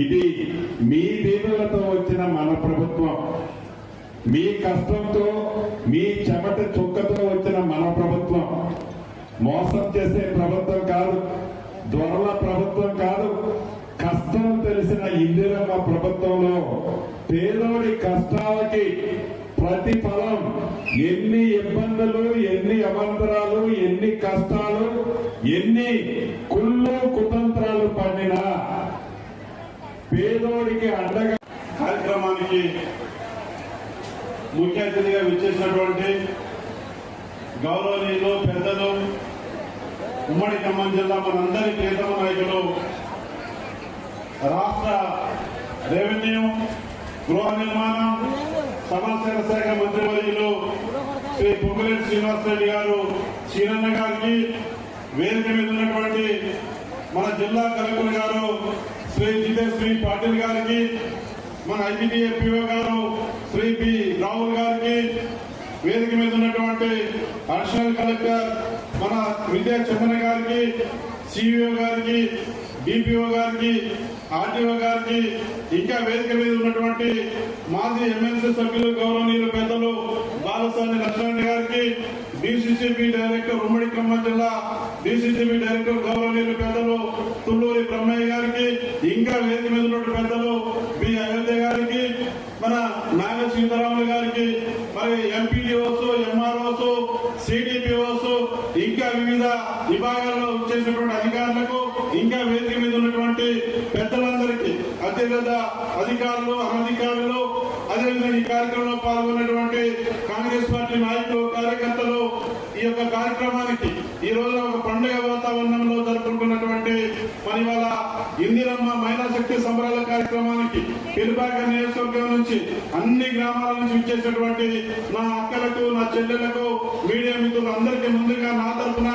ఇది మీ దీవులతో వచ్చిన మన ప్రభుత్వం, మీ కష్టంతో, మీ చెమట చుక్కతో వచ్చిన మన ప్రభుత్వం. మోసం చేసే ప్రభుత్వం కాదు, దొరల ప్రభుత్వం కాదు. కష్టం తెలిసిన ఇందిరమ్మ ప్రభుత్వంలో పేదోడి కష్టాలకి ప్రతిఫలం, ఎన్ని ఇబ్బందులు, ఎన్ని అవంతరాలు, ఎన్ని కష్టాలు, ఎన్ని కుళ్ళు కుతంత్రాలు పడినా పేదోడికి అండగా కార్యక్రమానికి ముఖ్య అతిథిగా విచ్చేసినటువంటి గౌరవనీయులు, పెద్దలు, ఉమ్మడి ఖమ్మం జిల్లా మనందరి ప్రియతమ నాయకులు, రాష్ట్ర రెవెన్యూ, గృహ నిర్మాణం, సమాచార శాఖ మంత్రివర్యులు శ్రీ పొంగులేటి శ్రీనివాసరెడ్డి గారు, చీరన్న గారికి, వేదిక మీద ఉన్నటువంటి మన జిల్లా కలెక్టర్ గారు శ్రీ జితేశ్వరి పాటిల్ గారికి, మన ఐటీడీఏపీఓ గారు శ్రీ పి రాహుల్ గారికి, వేదిక మీద ఉన్నటువంటి అడిషనల్ కలెక్టర్ మన విద్యా చందన గారికి, సిఇఓ గారికి, డిపిఓ గారికి, ఆర్టీఓ గారికి, ఇంకా వేదిక మీద ఉన్నటువంటి మాజీ ఎమ్మెల్సీ సభ్యులు, గౌరవనీయులు, పెద్దలు బాలసాని లక్ష్మణ్ గారికి, డిసిసిబి డైరెక్టర్, ఉమ్మడి ఖమ్మం జిల్లా డిసిసిబి డైరెక్టర్ గౌరవనీయులు, పెద్దలు తుల్లూరి బ్రహ్మయ్య గారికి, ఇంకా వేదిక మీద ఉన్నటువంటి పెద్దలు బి అయోధ్య గారికి, మన నాగ సీతారాములు గారికి, మరి ఎంపీడీఓస్, ఎంఆర్ఓస్, సిడిపిఓస్, ఇంకా వివిధ విభాగాల్లో చేసినటువంటి అధికారులకు, ఇంకా వేదిక మీద ఉన్నటువంటి పెద్దలందరికీ, అత్యధిక అధికారులు, అనధికారులు, అదేవిధంగా ఈ కార్యక్రమంలో పాల్గొన్నటువంటి కాంగ్రెస్ పార్టీ నాయకులు, కార్యకర్తలు, ఈ యొక్క కార్యక్రమానికి ఈ రోజు ఒక పండుగ వాతావరణంలో జరుపుకుంటున్నటువంటి మరి వాళ్ళ ఇందిరమ్మ మహిళా శక్తి సంబరాల కార్యక్రమానికి పెనుపాక నియోజకవర్గం నుంచి అన్ని గ్రామాల నుంచి విచ్చేసినటువంటి నా అక్కలకు, నా చెల్లెలకు, మీడియా మిత్రులు అందరికీ ముందుగా నా తరఫున,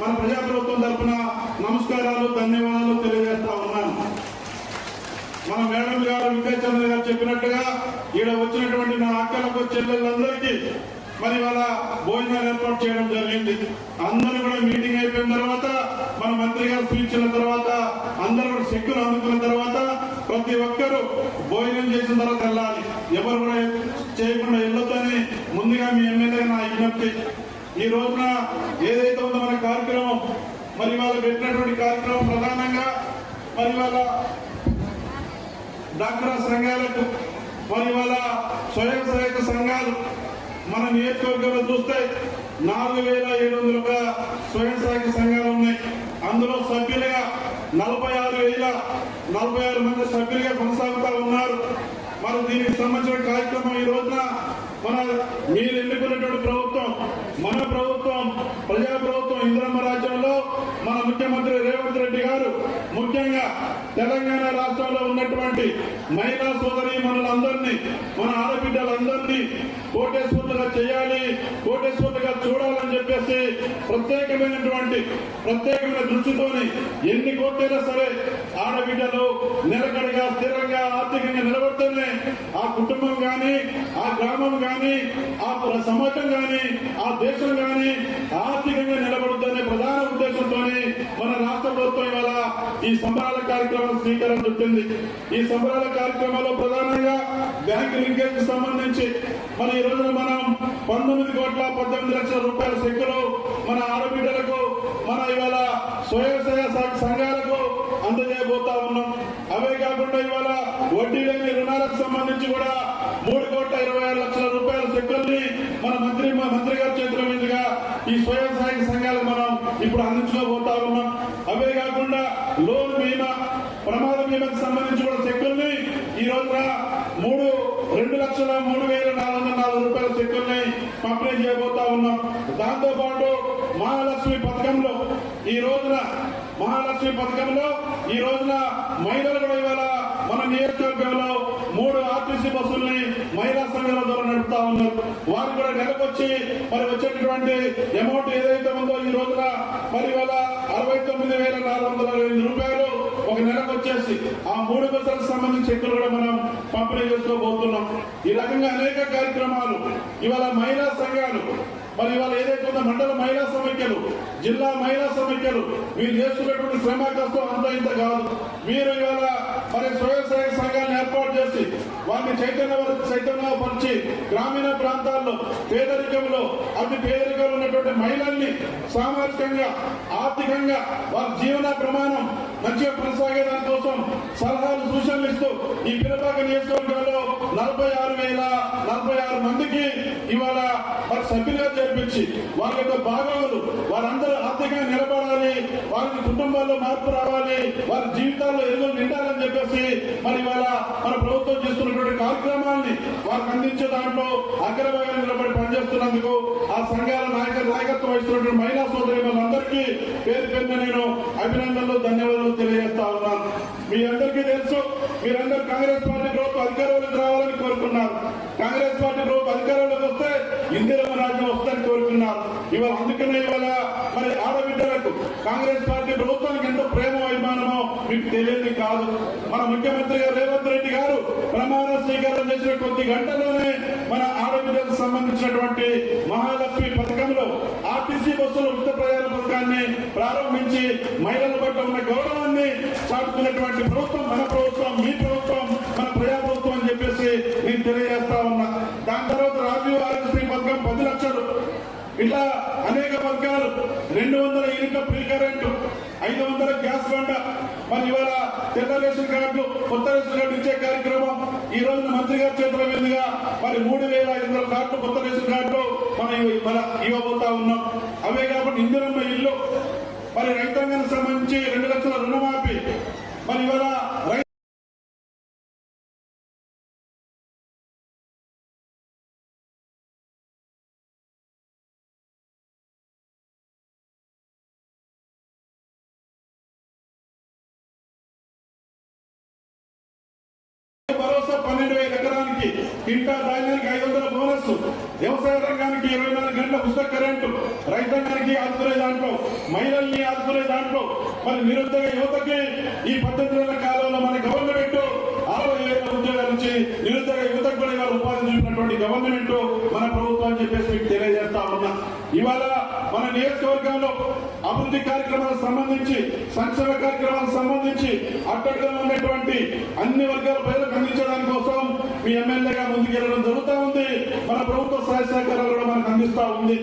మన ప్రజాప్రభుత్వం తరఫున నమస్కారాలు, ధన్యవాదాలు తెలియజేస్తా ఉన్నాను. మన మేడం గారు, విద్యాచంద్ర గారు చెప్పినట్టుగా ఈడ వచ్చినటువంటి నా అక్కలకు, చెల్లెళ్ళందరికీ మరి వాళ్ళ భోజనాలు ఏర్పాటు చేయడం జరిగింది. అందరూ కూడా మీటింగ్ అయిపోయిన తర్వాత, మన మంత్రి గారు స్పీచ్ ఇచ్చిన తర్వాత, అందరూ కూడా చెక్కులు అందుకున్న తర్వాత ప్రతి ఒక్కరూ భోజనం చేసిన తర్వాత వెళ్ళాలి. ఎవరు కూడా చేయకుండా వెళ్ళొద్దని ముందుగా మీ ఎమ్మెల్యే నా విజ్ఞప్తి. ఈ రోజున ఏదైతే ఉందో మన కార్యక్రమం, మరి వాళ్ళు పెట్టినటువంటి కార్యక్రమం ప్రధానంగా మరి వాళ్ళ డాక్టర్ సంఘాలకు, మరి వాళ్ళ స్వయం సహాయక సంఘాలు, మన నియోజకవర్గంలో చూస్తే 4,700 స్వయం సహాయక సంఘాలు ఉన్నాయి. అందులో సభ్యులుగా 46,046 మంది సభ్యులుగా కొనసాగుతా ఉన్నారు. మరి దీనికి సంబంధించిన కార్యక్రమం ఈ రోజున మన మీరు ఎన్నుకున్నటువంటి ప్రభుత్వం, మన ప్రభుత్వం, ప్రజాప్రభుత్వం, ఇందిరమ్మ రాజ్యంలో మన ముఖ్యమంత్రి రేవంత్ రెడ్డి గారు ముఖ్యంగా తెలంగాణ రాష్ట్రంలో ఉన్నటువంటి మహిళా సోదరి మనులందరినీ, మన ఆడబిడ్డలందరినీ కోటేశ్వర్లుగా చేయాలి, కోటేశ్వర్లుగా చూడాలని చెప్పేసి ప్రత్యేకమైన దృష్టితోని ఎన్ని కోట్లైనా సరే ఆడబిడ్డలు నిలకడగా స్థిరంగా ఆర్థికంగా నిలబడితేనే ఆ కుటుంబం గాని, ఆ గ్రామం గాని, ఆ సమాజం గాని, ఆ దేశం గాని ఆర్థికంగా నిలబడుతుందనే ప్రధాన ఉద్దేశంతోనే మన రాష్ట్ర ప్రభుత్వం ఇవాళ ఈ సంబరాల కార్యక్రమం శ్రీకారం చుట్టింది. ఈ సంబరాల కార్యక్రమంలో ప్రధానంగా బ్యాంకు లింకేజ్ కి సంబంధించి మన ఈ రోజున మనం 19,18,00,00,000 రూపాయల చెక్కులు మన ఆడబిడ్డలకు, మన ఇవాళ స్వయం సేవా సంఘాలకు అందజేయబోతా ఉన్నాం. అవే కాకుండా ఇవాళ వడ్డీ లేని రుణాలకు సంబంధించి కూడా 3,26,00,000 రూపాయల చెక్కుల్ని మన మంత్రి గారి చేతుల మీదుగా ఈ స్వయం సహాయక సంఘాలకు మనం ఇప్పుడు అందించుకోబోతా ఉన్నాం. అవే కాకుండా లోన్ బీమా, ప్రమాద బీమాకు సంబంధించి కూడా చెక్కుల్ని ఈ రోజున 2,03,404 రూపాయల చెక్కుల్ని పంపిణీ చేయబోతా ఉన్నాం. దాంతో పాటు మహాలక్ష్మి పథకంలో ఈ రోజున మహిళలు కూడా ఇవాళ మన నియోజకవర్గంలో 3 ఆర్టీసీ బస్సుల్ని మహిళా సంఘాల ద్వారా నడుపుతా ఉన్నారు. వారు కూడా నెలకొచ్చి మరి వచ్చేటటువంటి అమౌంట్ ఏదైతే ఉందో ఈ రోజున మరి ఇవాళ 69,405 రూపాయలు ఒక నెలకు వచ్చేసి ఆ 3 బస్సులకు సంబంధించి చెక్కులు కూడా మనం పంపిణీ చేసుకోబోతున్నాం. ఈ రకంగా అనేక కార్యక్రమాలు ఇవాళ మహిళా సంఘాలు మరి ఇవాళ ఏదైతే ఉందో మండల మహిళా సమైక్యలు, జిల్లా మహిళా సమైక్యలు మీరు చేస్తున్నటువంటి శ్రమ కష్టం అంతా ఇంత కాదు. మీరు ఇవాళ మరి స్వయం సహాయక సంఘాలను ఏర్పాటు చేసి వారిని చైతన్యపరిచి గ్రామీణ ప్రాంతాల్లో పేదరికంలో అతి పేదరికంలో ఉన్నటువంటి మహిళల్ని సామాజికంగా, ఆర్థికంగా వారి జీవన ప్రమాణం మంచిగా కొనసాగే దానికోసం సలహాలు, సూచనలు ఇస్తూ ఈ పినపాక నియోజకవర్గంలో 46,046 మందికి ఇవాళ మరి సభ్యులుగా చేర్పించి వారి యొక్క భాగములు వారందరూ ఆర్థికంగా నిలబడాలి, వారి కుటుంబాల్లో మార్పు రావాలి, వారి జీవితాల్లో ఎదుగులు నిండాలని చెప్పేసి మరి ఇవాళ మన ప్రభుత్వం చేస్తున్నటువంటి కార్యక్రమాన్ని వారికి అందించే దాంట్లో అగ్రభాగంగా నిలబడి పనిచేస్తున్నందుకు ఆ సంఘాల నాయకత్వం వహిస్తున్నటువంటి మహిళా సోదరి వాళ్ళందరికీ పేరు పేరున నేను అభినందనలు, ధన్యవాదాలు తెలియజేస్తా ఉన్నాను. మీ అందరికీ తెలుసు, మీరందరూ కాంగ్రెస్ పార్టీ ప్రభుత్వం అధికారంలోకి రావాలని కోరుకున్నారు. కాంగ్రెస్ పార్టీ ప్రభుత్వం అధికారంలోకి వస్తే ఇందిరమ్మ రాజ్యం వస్తుందని కోరుకున్నారు. ఇవాళ అందుకనే ఇవాళ మరి ఆడబిడ్డలకు కాంగ్రెస్ పార్టీ ప్రభుత్వానికి ఎంతో ప్రేమ అభిమానమో మీకు తెలియదు కాదు. మన ముఖ్యమంత్రి గారు రేవంత్ రెడ్డి గారు ప్రమాణ స్వీకారం చేసిన కొద్ది గంటల్లోనే మన ఆడబిడ్డలకు సంబంధించినటువంటి మహాలక్ష్మి పథకంలో ఆర్టీసీ బస్సుల ఉచిత ప్రయాణ పథకాన్ని ప్రారంభించి మహిళల పట్ల ఉన్న గౌరవాన్ని చాటుకున్నటువంటి ప్రభుత్వం మన ప్రభుత్వం, మీ ప్రభుత్వం, మన ప్రజాప్రభుత్వం అని చెప్పేసి నేను తెలియజేస్తా ఉన్నా. దాని తర్వాత రాజీవ్ ఆరోగ్యశ్రీ పథకం 10 లక్షలు, ఇట్లా అనేక పథకాలు, 200 యూనిట్ల ఫ్రీ కరెంటు, 500 గ్యాస్ బండ, మరి ఇవాళ తెల్ల రేషన్ కార్డు, కొత్త రేషన్ కార్డు ఇచ్చే కార్యక్రమం ఈ రోజున మంత్రి గారి చేతుల మీదుగా మరి 3,500 కార్డు, కొత్త రేషన్ కార్డు మనం ఇవ్వబోతా ఉన్నాం. అవే కాబట్టి ఇందిరమ్మ ఇల్లు, మరి రైతాంగానికి సంబంధించి 2 లక్షల రుణమాఫీ, మరి ఇవాళ భరోసా 12,000 ఎకరానికి, కింటా ధాన్యానికి 500 బోనస్, వ్యవసాయ రంగానికి 24 గంటల ఉచిత కరెంటు, రైతాంగానికి ఆదుకునే దాంట్లో, మహిళల్ని ఆదుకునే దాంట్లో, మరి నిరుద్యోగ యువతకి ఈ 18 నెలల కాలంలో మన గవర్నమెంట్ 60,000 ఉద్యోగాల నుంచి నిరుద్యోగ యువతకు కూడా ఇవాళ ఉపాధి చూపినటువంటి గవర్నమెంట్ మన ప్రభుత్వం అని చెప్పేసి మీకు తెలియజేస్తా ఉన్నా. ఇవాళ మన నియోజకవర్గంలో అభివృద్ధి కార్యక్రమాలకు సంబంధించి, సంక్షేమ కార్యక్రమాలకు సంబంధించి అట్టడుగా ఉన్నటువంటి అన్ని వర్గాల ప్రజలకు అందించడానికి కోసం మీ ఎమ్మెల్యేగా ముందుకెళ్లడం జరుగుతూ ఉంది. మన ప్రభుత్వ సహాయ సహకారాలు కూడా మనకు అందిస్తా ఉంది.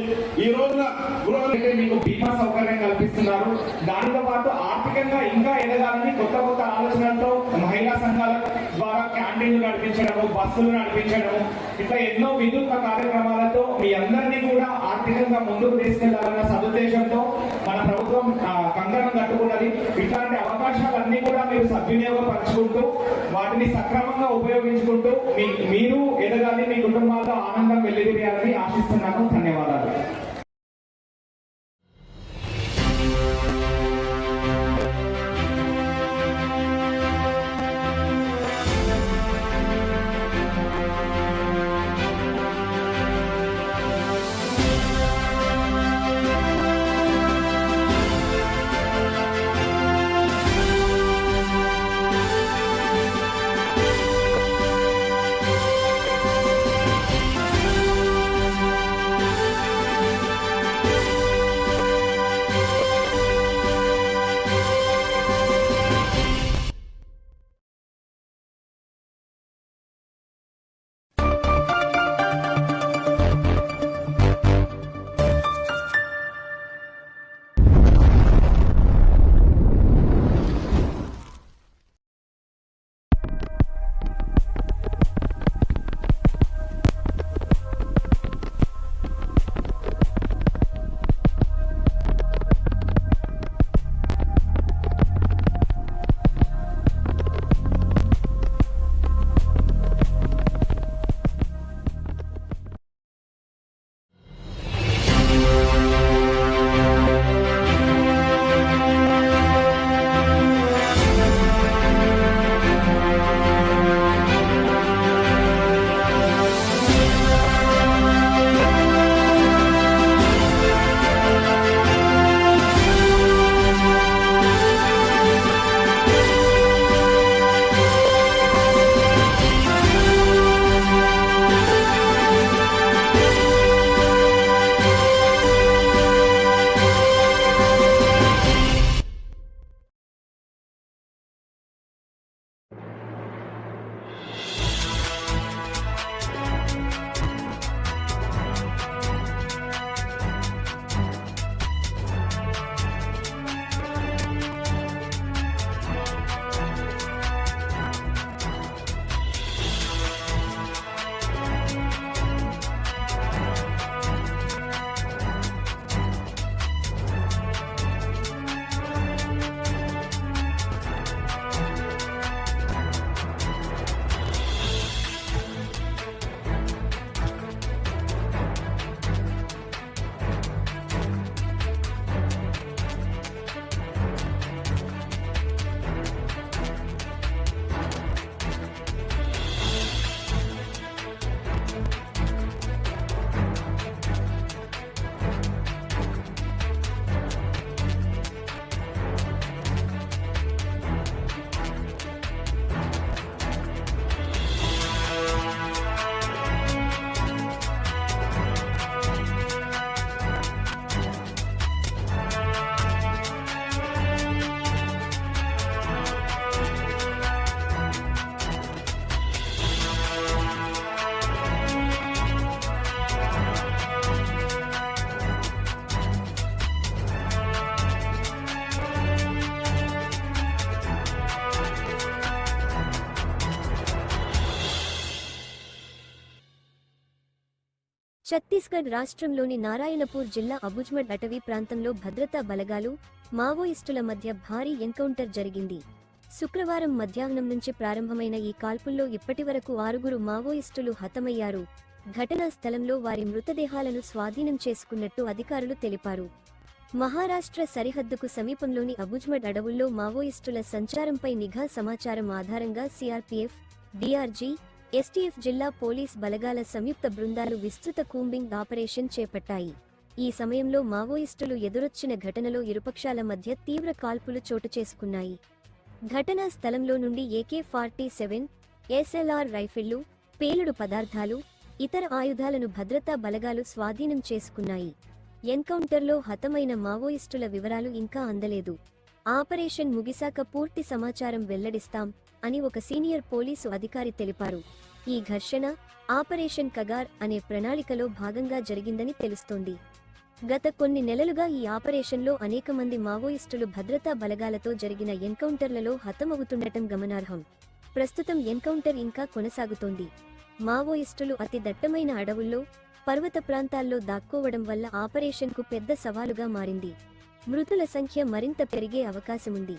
ఈ రోజున గృహాలైతే మీకు బీమా సౌకర్యం కల్పిస్తున్నారు. దానితో పాటు ఆర్థికంగా ఇంకా ఎదగాలని కొత్త ఆలోచనలతో మహిళా సంఘాల ద్వారా క్యాంటీన్లు నడిపించడము, బస్సులు నడిపించడము, ఇట్లా ఎన్నో వినూత్న కార్యక్రమాలతో మీ అందరినీ కూడా ఆర్థికంగా ముందుకు తీసుకెళ్లాలన్న సదుద్దేశంతో మన ప్రభుత్వం కంకణం కట్టుకున్నది. ఇట్లాంటి అవకాశాలన్నీ కూడా మీరు సద్వినియోగపరచుకుంటూ వాటిని సక్రమంగా ఉపయోగించుకుంటూ మీరు ఎదగాలి, మీ కుటుంబాల్లో ఆనందం వెల్లివిరియాలని ఆశిస్తున్నాను. ధన్యవాదాలు. ఛత్తీస్గఢ్ రాష్ట్రంలోని నారాయణపూర్ జిల్లా అబుజ్మడ్ అటవీ ప్రాంతంలో భద్రతా బలగాలు మావోయిస్టుల మధ్య భారీ ఎన్కౌంటర్ జరిగింది. శుక్రవారం మధ్యాహ్నం నుంచి ప్రారంభమైన ఈ కాల్పుల్లో ఇప్పటివరకు 6 మావోయిస్టులు హతమయ్యారు. ఘటనా స్థలంలో వారి మృతదేహాలను స్వాధీనం చేసుకున్నట్టు అధికారులు తెలిపారు. మహారాష్ట్ర సరిహద్దుకు సమీపంలోని అబుజ్మడ్ అడవుల్లో మావోయిస్టుల సంచారంపై నిఘా సమాచారం ఆధారంగా సిఆర్పీఎఫ్, డిఆర్జీ, ఎస్టీఎఫ్ జిల్లా పోలీస్ బలగాల సంయుక్త బృందాలు విస్తృత కూంబింగ్ ఆపరేషన్ చేపట్టాయి. ఈ సమయంలో మావోయిస్టులు ఎదురొచ్చిన ఘటనలో ఇరుపక్షాల మధ్య తీవ్ర కాల్పులు చోటు చేసుకున్నాయి. ఘటనా స్థలంలో నుండి AK-47, SLR రైఫిళ్లు, పేలుడు పదార్థాలు, ఇతర ఆయుధాలను భద్రతా బలగాలు స్వాధీనం చేసుకున్నాయి. ఎన్కౌంటర్లో హతమైన మావోయిస్టుల వివరాలు ఇంకా అందలేదు. ఆపరేషన్ ముగిశాక పూర్తి సమాచారం వెల్లడిస్తాం అని ఒక సీనియర్ పోలీసు అధికారి తెలిపారు. ఈ ఘర్షణ ఆపరేషన్ కగార్ అనే ప్రణాళికలో భాగంగా జరిగిందని తెలుస్తోంది. గత కొన్ని నెలలుగా ఈ ఆపరేషన్లో అనేక మంది మావోయిస్టులు భద్రతా బలగాలతో జరిగిన ఎన్కౌంటర్లలో హతమవుతుండటం గమనార్హం. ప్రస్తుతం ఎన్కౌంటర్ ఇంకా కొనసాగుతోంది. మావోయిస్టులు అతి దట్టమైన అడవుల్లో, పర్వత ప్రాంతాల్లో దాక్కోవడం వల్ల ఆపరేషన్కు పెద్ద సవాలుగా మారింది. మృతుల సంఖ్య మరింత పెరిగే అవకాశముంది.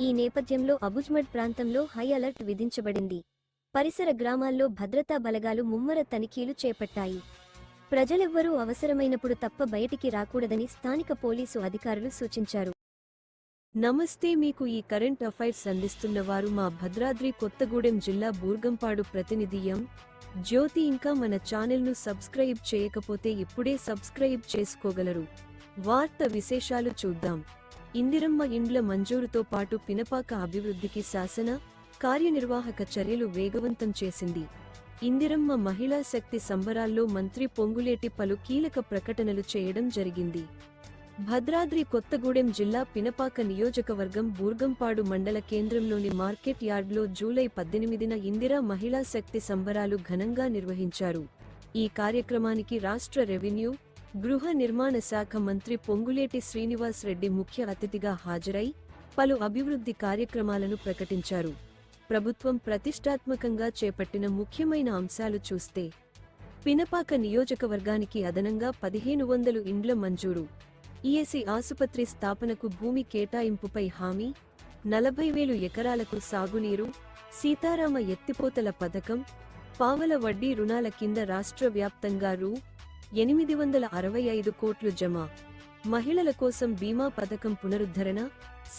ఈ నేపథ్యంలో అబుజ్మడ్ ప్రాంతంలో హై అలర్ట్ విధించబడింది. పరిసర గ్రామాల్లో భద్రతా బలగాలు ముమ్మర తనిఖీలు చేపట్టాయి. ప్రజలెవ్వరూ అవసరమైనప్పుడు తప్ప బయటికి రాకూడదని స్థానిక పోలీసు అధికారులు సూచించారు. నమస్తే, మీకు ఈ కరెంట్ అఫైర్స్ అందిస్తున్నవారు మా భద్రాద్రి కొత్తగూడెం జిల్లా బూర్గంపాడు ప్రతినిధి ఎం. జ్యోతి. ఇంకా మన ఛానల్ను సబ్స్క్రైబ్ చేయకపోతే ఇప్పుడే సబ్స్క్రైబ్ చేసుకోగలరు. వార్త విశేషాలు చూద్దాం. ఇందిరమ్మ ఇండ్ల మంజూరుతో పాటు పినపాక అభివృద్ధికి శాసన, కార్యనిర్వాహక చర్యలు వేగవంతం చేసింది. ఇందిరమ్మ మహిళా శక్తి సంబరాల్లో మంత్రి పొంగులేటి పలు కీలక ప్రకటనలు చేయడం జరిగింది. భద్రాద్రి కొత్తగూడెం జిల్లా పినపాక నియోజకవర్గం బూర్గంపాడు మండల కేంద్రంలోని మార్కెట్ యార్డ్లో జూలై 18న ఇందిరా మహిళా శక్తి సంబరాలు ఘనంగా నిర్వహించారు. ఈ కార్యక్రమానికి రాష్ట్ర రెవెన్యూ, గృహ నిర్మాణ శాఖ మంత్రి పొంగులేటి శ్రీనివాస్ రెడ్డి ముఖ్య అతిథిగా హాజరై పలు అభివృద్ధి కార్యక్రమాలను ప్రకటించారు. ప్రభుత్వం ప్రతిష్టాత్మకంగా చేపట్టిన ముఖ్యమైన అంశాలు చూస్తే, పినపాక నియోజకవర్గానికి అదనంగా 1500 ఇండ్ల మంజూరు, ఈఎస్ఐ ఆసుపత్రి స్థాపనకు భూమి కేటాయింపుపై హామీ, 40,000 ఎకరాలకు సాగునీరు, సీతారామ ఎత్తిపోతల పథకం, పావల వడ్డీ రుణాల కింద రాష్ట్ర వ్యాప్తంగా రూ. 865 కోట్లు జమ, మహిళల కోసం బీమా పథకం పునరుద్ధరణ,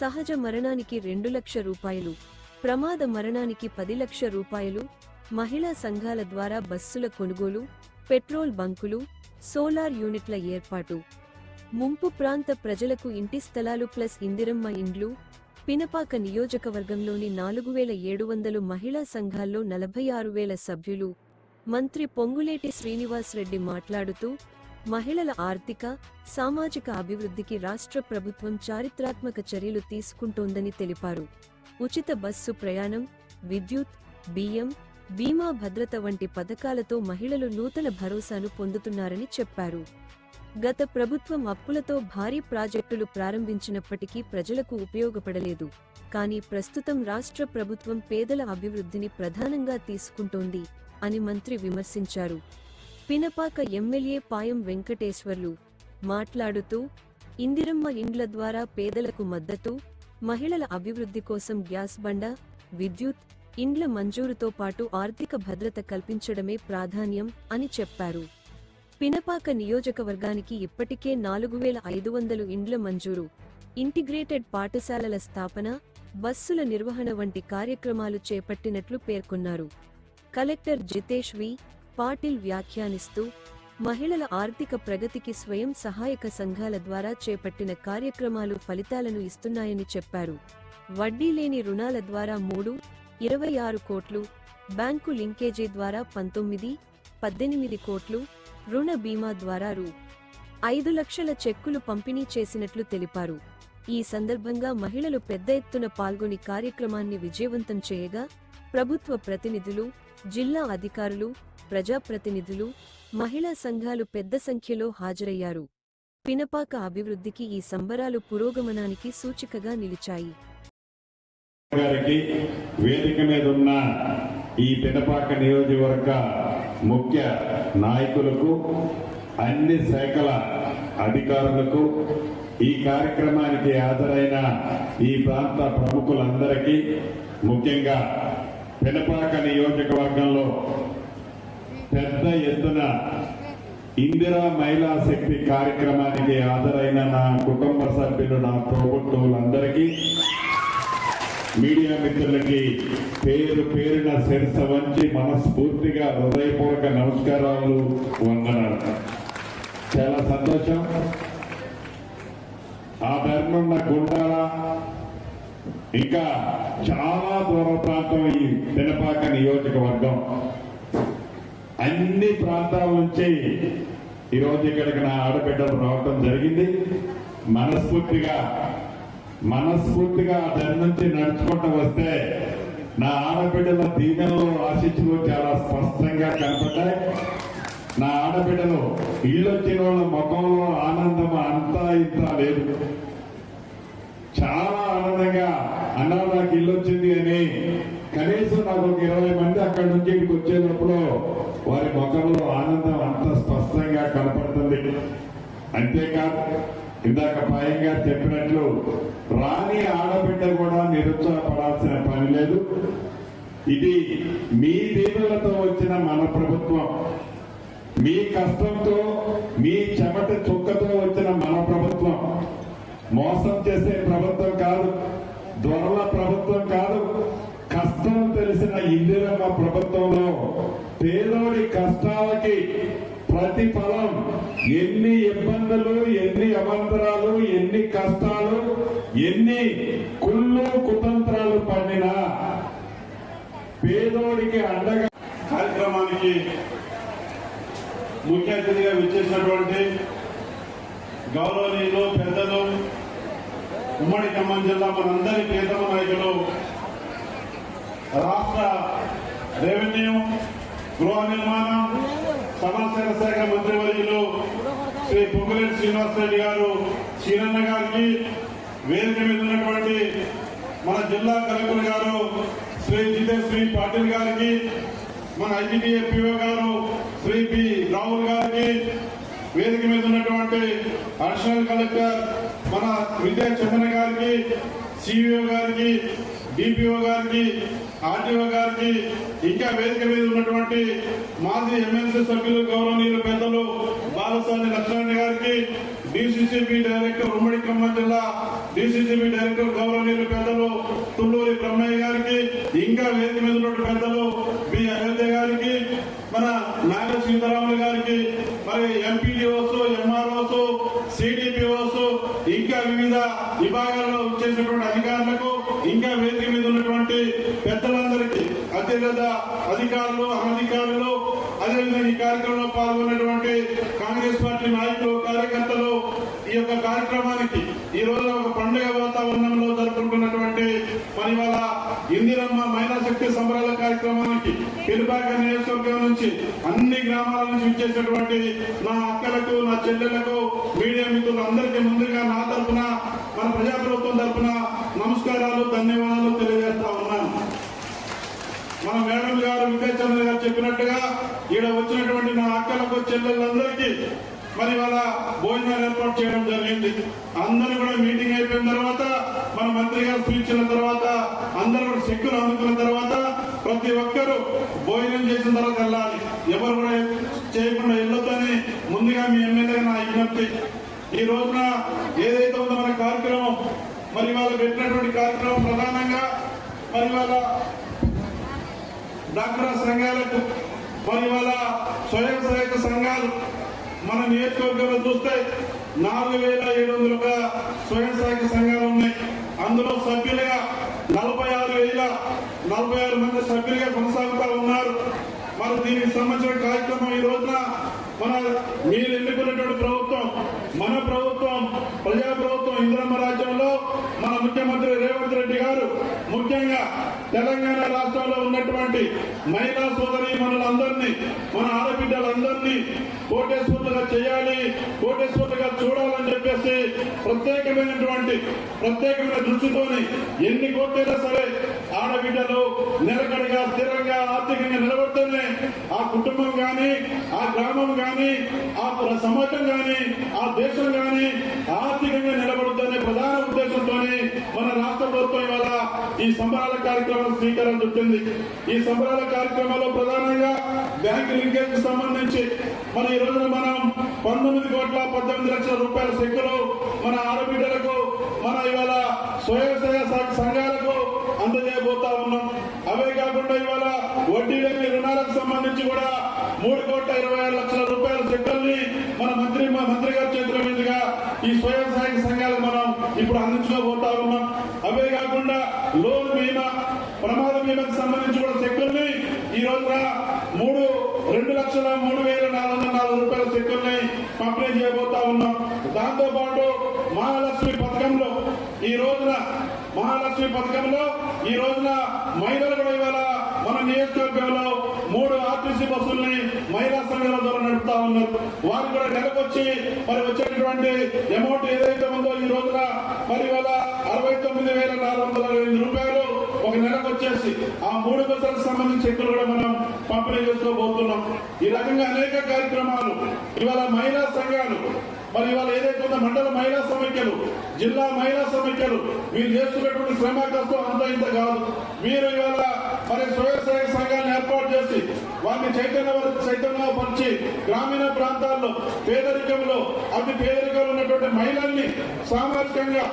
సహజ మరణానికి 2 లక్షల రూపాయలు, ప్రమాద మరణానికి 10 లక్షల రూపాయలు, మహిళా సంఘాల ద్వారా బస్సుల కొనుగోలు, పెట్రోల్ బంకులు, సోలార్ యూనిట్ల ఏర్పాటు, ముంపు ప్రాంత ప్రజలకు ఇంటి స్థలాలు ప్లస్ ఇందిరమ్మ ఇండ్లు. పినపాక నియోజకవర్గంలోని 4,700 మహిళా సంఘాల్లో 46,000 సభ్యులు. మంత్రి పొంగులేటి శ్రీనివాస్ రెడ్డి మాట్లాడుతూ, మహిళల ఆర్థిక, సామాజిక అభివృద్ధికి రాష్ట్ర ప్రభుత్వం చారిత్రాత్మక చర్యలు తీసుకుంటోందని తెలిపారు. ఉచిత బస్సు ప్రయాణం, విద్యుత్, బియ్యం, బీమా భద్రత వంటి పథకాలతో మహిళలు నూతన భరోసాను పొందుతున్నారని చెప్పారు. గత ప్రభుత్వం అప్పులతో భారీ ప్రాజెక్టులు ప్రారంభించినప్పటికీ ప్రజలకు ఉపయోగపడలేదు. కానీ ప్రస్తుతం రాష్ట్ర ప్రభుత్వం పేదల అభివృద్ధిని ప్రధానంగా తీసుకుంటోంది అని మంత్రి విమర్శించారు. పినపాక ఎమ్మెల్యే పాయం వెంకటేశ్వర్లు మాట్లాడుతూ, ఇందిరమ్మ ఇండ్ల ద్వారా పేదలకు మద్దతు, మహిళల అభివృద్ధి కోసం గ్యాస్ బండ, విద్యుత్, ఇండ్ల మంజూరుతో పాటు ఆర్థిక భద్రత కల్పించడమే ప్రాధాన్యం అని చెప్పారు. పినపాక నియోజకవర్గానికి ఇప్పటికే 4,500 ఇండ్ల మంజూరు, ఇంటిగ్రేటెడ్ పాఠశాలల స్థాపన, బస్సుల నిర్వహణ వంటి కార్యక్రమాలు చేపట్టినట్లు పేర్కొన్నారు. కలెక్టర్ జితేష్ వి. పాటిల్ వ్యాఖ్యానిస్తూ, మహిళల ఆర్థిక ప్రగతికి స్వయం సహాయక సంఘాల ద్వారా చేపట్టిన కార్యక్రమాలు ఫలితాలను ఇస్తున్నాయని చెప్పారు. వడ్డీ లేని రుణాల ద్వారా 3.26 కోట్లు, బ్యాంకు లింకేజీ ద్వారా 19.18 కోట్లు, రుణ బీమా ద్వారా రూ. 5 లక్షల చెక్కులు పంపిణీ చేసినట్లు తెలిపారు. ఈ సందర్భంగా మహిళలు పెద్ద ఎత్తున పాల్గొని కార్యక్రమాన్ని విజయవంతం చేయగా, ప్రభుత్వ ప్రతినిధులు, జిల్లా అధికారులు, ప్రజాప్రతినిధులు, మహిళా సంఘాలు పెద్ద సంఖ్యలో హాజరయ్యారు. పినపాక అభివృద్ధికి ఈ సంబరాలు పురోగమనానికి సూచికగా నిలిచాయి. వేదిక మీద ఉన్న ఈ పినపాక నియోజకవర్గ ముఖ్య నాయకులకు, అన్ని శాఖల అధికారులకు, ఈ కార్యక్రమానికి హాజరైన ఈ ప్రాంత ప్రముఖులందరికీ, ముఖ్యంగా పెనపాక నియోజకవర్గంలో పెద్ద ఎత్తున ఇందిరా మహిళా శక్తి కార్యక్రమానికి హాజరైన నా కుటుంబ సభ్యులు, నా తోబుట్టువులందరికీ, మీడియా మిత్రులకి పేరు పేరున శిరస వంచి మనస్ఫూర్తిగా హృదయపూర్వక నమస్కారాలు, వందనాలు. చాలా సంతోషం. ఆ ధర్మన్న గుండాల ఇంకా చాలా దూర ప్రాంతం ఈ పెనపాక నియోజకవర్గం, అన్ని ప్రాంతాల నుంచి ఈరోజు ఇక్కడికి నా ఆడబిడ్డలు రావటం జరిగింది. మనస్ఫూర్తిగా దాని నుంచి నడుచుకుంటూ వస్తే నా ఆడబిడ్డల దీవెనలు, ఆశించులు చాలా స్పష్టంగా కనపడ్డాయి. నా ఆడబిడ్డలు ఇళ్ళొచ్చిన వాళ్ళ ముఖంలో ఆనందం అంతా ఇంత లేదు. చాలా ఆనందంగా అన్నా నాకు ఇల్లు వచ్చింది అని కనీసం నాకు ఒక 20 మంది అక్కడి నుంచి ఇక్కడికి వచ్చేటప్పుడు వారి ముఖంలో ఆనందం అంత స్పష్టంగా కనపడుతుంది. అంతేకాదు, ఇందాక పాయంగా చెప్పినట్లు రాని ఆడబిడ్డ కూడా నిరుత్సాహపడాల్సిన పని లేదు. ఇది మీ దీవులతో వచ్చిన మన ప్రభుత్వం, మీ కష్టంతో, మీ చెమట చుక్కతో వచ్చిన మన ప్రభుత్వం. మోసం చేసే ప్రభుత్వం కాదు, దొరల ప్రభుత్వం కాదు. కష్టం తెలిసిన ఇందిరమ్మ ప్రభుత్వంలో పేదోడి కష్టాలకి ప్రతిఫలం, ఎన్ని ఇబ్బందులు, ఎన్ని అవంతరాలు, ఎన్ని కష్టాలు, ఎన్ని కుళ్ళు కుతంత్రాలు పడినా పేదోడికి అండగా కార్యక్రమానికి ముఖ్య అతిథిగా విచ్చేసినటువంటి గౌరవనీయులు, పెద్దలు, ఉమ్మడి ఖమ్మం జిల్లా మనందరి ప్రియతమ నాయకులు, రాష్ట్ర రెవెన్యూ, గృహ నిర్మాణం, సమాచార శాఖ మంత్రివర్యులు శ్రీ పొంగులేటి శ్రీనివాసరెడ్డి గారు, చీరన్న గారికి, వేదిక మీద ఉన్నటువంటి మన జిల్లా కలెక్టర్ గారు శ్రీ జితేశ్వరి పాటిల్ గారికి, మన ఐటీడీఏపీఓ గారు శ్రీ పి రాహుల్ గారికి, వేదిక మీద ఉన్నటువంటి అడిషనల్ కలెక్టర్ మన విద్యా చంద్ర గారికి, సిఇఓ గారికి, డిపిఓ గారికి, ఆర్టీఓ గారికి, ఇంకా వేదిక మీద ఉన్నటువంటి మాజీ ఎమ్మెల్సీ సభ్యులు, గౌరవనీయులు, పెద్దలు బాలసాని లక్ష్మణ్ గారికి, డిసిసిబి డైరెక్టర్, ఉమ్మడి ఖమ్మం జిల్లా డిసిసిబి డైరెక్టర్ గౌరవనీయులు, పెద్దలు తుళ్ళూరి బ్రహ్మయ్య గారికి, ఇంకా వేదిక మీద ఉన్నటువంటి పెద్దలు బి అయోధ్య గారికి, మన నాగ సీతారాములు గారికి, మరి ఎంపీడీఓస్, ఎంఆర్ఓస్, సిడిపిఓస్, ఇంకా వివిధ విభాగాల్లో చేసినటువంటి అధికారులకు, ఇంకా వేదిక మీద ఉన్నటువంటి పెద్దలందరికీ, అత్యధిక అధికారులు, అనధికారులు, అదేవిధంగా ఈ కార్యక్రమంలో పాల్గొన్నటువంటి కాంగ్రెస్ పార్టీ నాయకులు, కార్యకర్తలు, ఈ యొక్క కార్యక్రమానికి ఈ రోజు ఒక పండుగ వాతావరణంలో జరుపుకుంటున్నటువంటి మరి వాళ్ళ ఇందిరమ్మ మహిళా శక్తి సంబరాల కార్యక్రమానికి పెనుపాక నియోజకవర్గం నుంచి అన్ని గ్రామాల నుంచి విచ్చేసినటువంటి నా అక్కలకు, నా చెల్లెలకు, మీడియా మిత్రులందరికీ ముందుగా నా తరఫున, మన ప్రజాప్రభుత్వం తరఫున నమస్కారాలు, ధన్యవాదాలు తెలియజేస్తా ఉన్నాను. మన మేడం గారు, విద్యాచంద్ర గారు చెప్పినట్టుగా ఈడ వచ్చినటువంటి నా అక్కలకు, చెల్లెళ్ళందరికీ మరి వాళ్ళ భోజనాలు ఏర్పాటు చేయడం జరిగింది. అందరూ కూడా మీటింగ్ అయిపోయిన తర్వాత, మన మంత్రి గారు స్పీచ్ ఇచ్చిన తర్వాత, అందరూ కూడా చెక్కులు అందుకున్న తర్వాత ప్రతి ఒక్కరూ భోజనం చేసిన తర్వాత వెళ్ళాలి. ఎవరు కూడా చేయకుండా వెళ్ళొద్దని ముందుగా మీ ఎమ్మెల్యే నా విజ్ఞప్తి. ఈ రోజున ఏదైతే ఉందో మన కార్యక్రమం, మరి వాళ్ళు పెట్టినటువంటి కార్యక్రమం ప్రధానంగా మరి వాళ్ళ డాక్టర్ సంఘాలకు, మరి వాళ్ళ స్వయం సహాయక సంఘాలు మన నియోజకవర్గంలో చూస్తే 4,700 స్వయం సహాయక సంఘాలు ఉన్నాయి. అందులో సభ్యులుగా 46,046 మంది సభ్యులుగా కొనసాగుతా ఉన్నారు. మరి దీనికి సంబంధించిన కార్యక్రమం ఈ రోజున మన మీరు ఎన్నుకున్నటువంటి ప్రభుత్వం, మన ప్రభుత్వం, ప్రజా ప్రభుత్వం, ఇందిరమ్మ రాజ్యంలో మన ముఖ్యమంత్రి రేవంత్ రెడ్డి గారు ముఖ్యంగా తెలంగాణ రాష్ట్రంలో ఉన్నటువంటి మహిళా సోదరి మనులందరినీ, మన ఆడబిడ్డలందరినీ కోటేశ్వరులుగా చేయాలి, కోటేశ్వరులుగా చూడాలని చెప్పేసి ప్రత్యేకమైన దృష్టితోని ఎన్ని కోట్లైనా సరే ఆడబిడ్డలు నిలకడగా స్థిరంగా ఆర్థికంగా నిలబడితేనే ఆ కుటుంబం గాని, ఆ గ్రామం గాని, ఆ సమాజం గాని, ఆ దేశం గాని ఆర్థికంగా నిలబడుతుందనే ప్రధాన ఉద్దేశంతోనే మన రాష్ట్ర ప్రభుత్వం ఇవాళ ఈ సంబరాల కార్యక్రమం శ్రీకారం చుట్టింది. ఈ సంబరాల కార్యక్రమంలో ప్రధానంగా బ్యాంకు లింకేజ్ కు సంబంధించి మరి ఈ రోజున మనం 19,18,00,00,000 రూపాయల చెక్కులు మన ఆడబిడ్డలకు, మన ఇవాళ స్వయం సేవక సంఘాలకు అందజేయబోతా ఉన్నాం. అవే కాకుండా ఇవాళ వడ్డీ లేని రుణాలకు సంబంధించి కూడా 3,26,00,000 రూపాయల చెక్కుల్ని మన మంత్రి గారి చేతుల మీదుగా ఈ స్వయం సహాయక సంఘాలకు మనం ఇప్పుడు అందించుకోబోతా ఉన్నాం. అవే కాకుండా లోన్ బీమా, ప్రమాద బీమాకు సంబంధించి కూడా చెక్కుల్ని ఈ రోజున 2,03,404 రూపాయల చెక్కుల్ని పంపిణీ చేయబోతా ఉన్నాం. దాంతో పాటు మహాలక్ష్మి పథకంలో ఈ రోజున మహిళలు కూడా ఇవాళ మన నియోజకవర్గంలో 3 ఆర్టీసీ బస్సుల్ని మహిళా సంఘాల ద్వారా నడుపుతా ఉన్నారు. వారు కూడా నెలకొచ్చి మరి వచ్చేటటువంటి అమౌంట్ ఏదైతే ఉందో ఈ రోజున మరి ఇవాళ 69,425 రూపాయలు ఒక నెలకు వచ్చేసి ఆ 3 బస్సులకు సంబంధించిన చెక్కులు కూడా మనం పంపిణీ చేసుకోబోతున్నాం. ఈ రకంగా అనేక కార్యక్రమాలు ఇవాళ మహిళా సంఘాలు మరి ఇవాళ ఏదైతే ఉందో మండల మహిళా సమైక్యలు, జిల్లా మహిళా సమైక్యలు వీరు చేస్తున్నటువంటి శ్రమ కష్టం అంతా ఇంత కాదు. వీరు ఇవాళ మరి స్వయం సేవక సంఘాలను ఏర్పాటు చేసి వారిని చైతన్యపరిచి గ్రామీణ ప్రాంతాల్లో అతి పేదరికంలో ఉన్నటువంటి మహిళల్ని సామాజికంగా,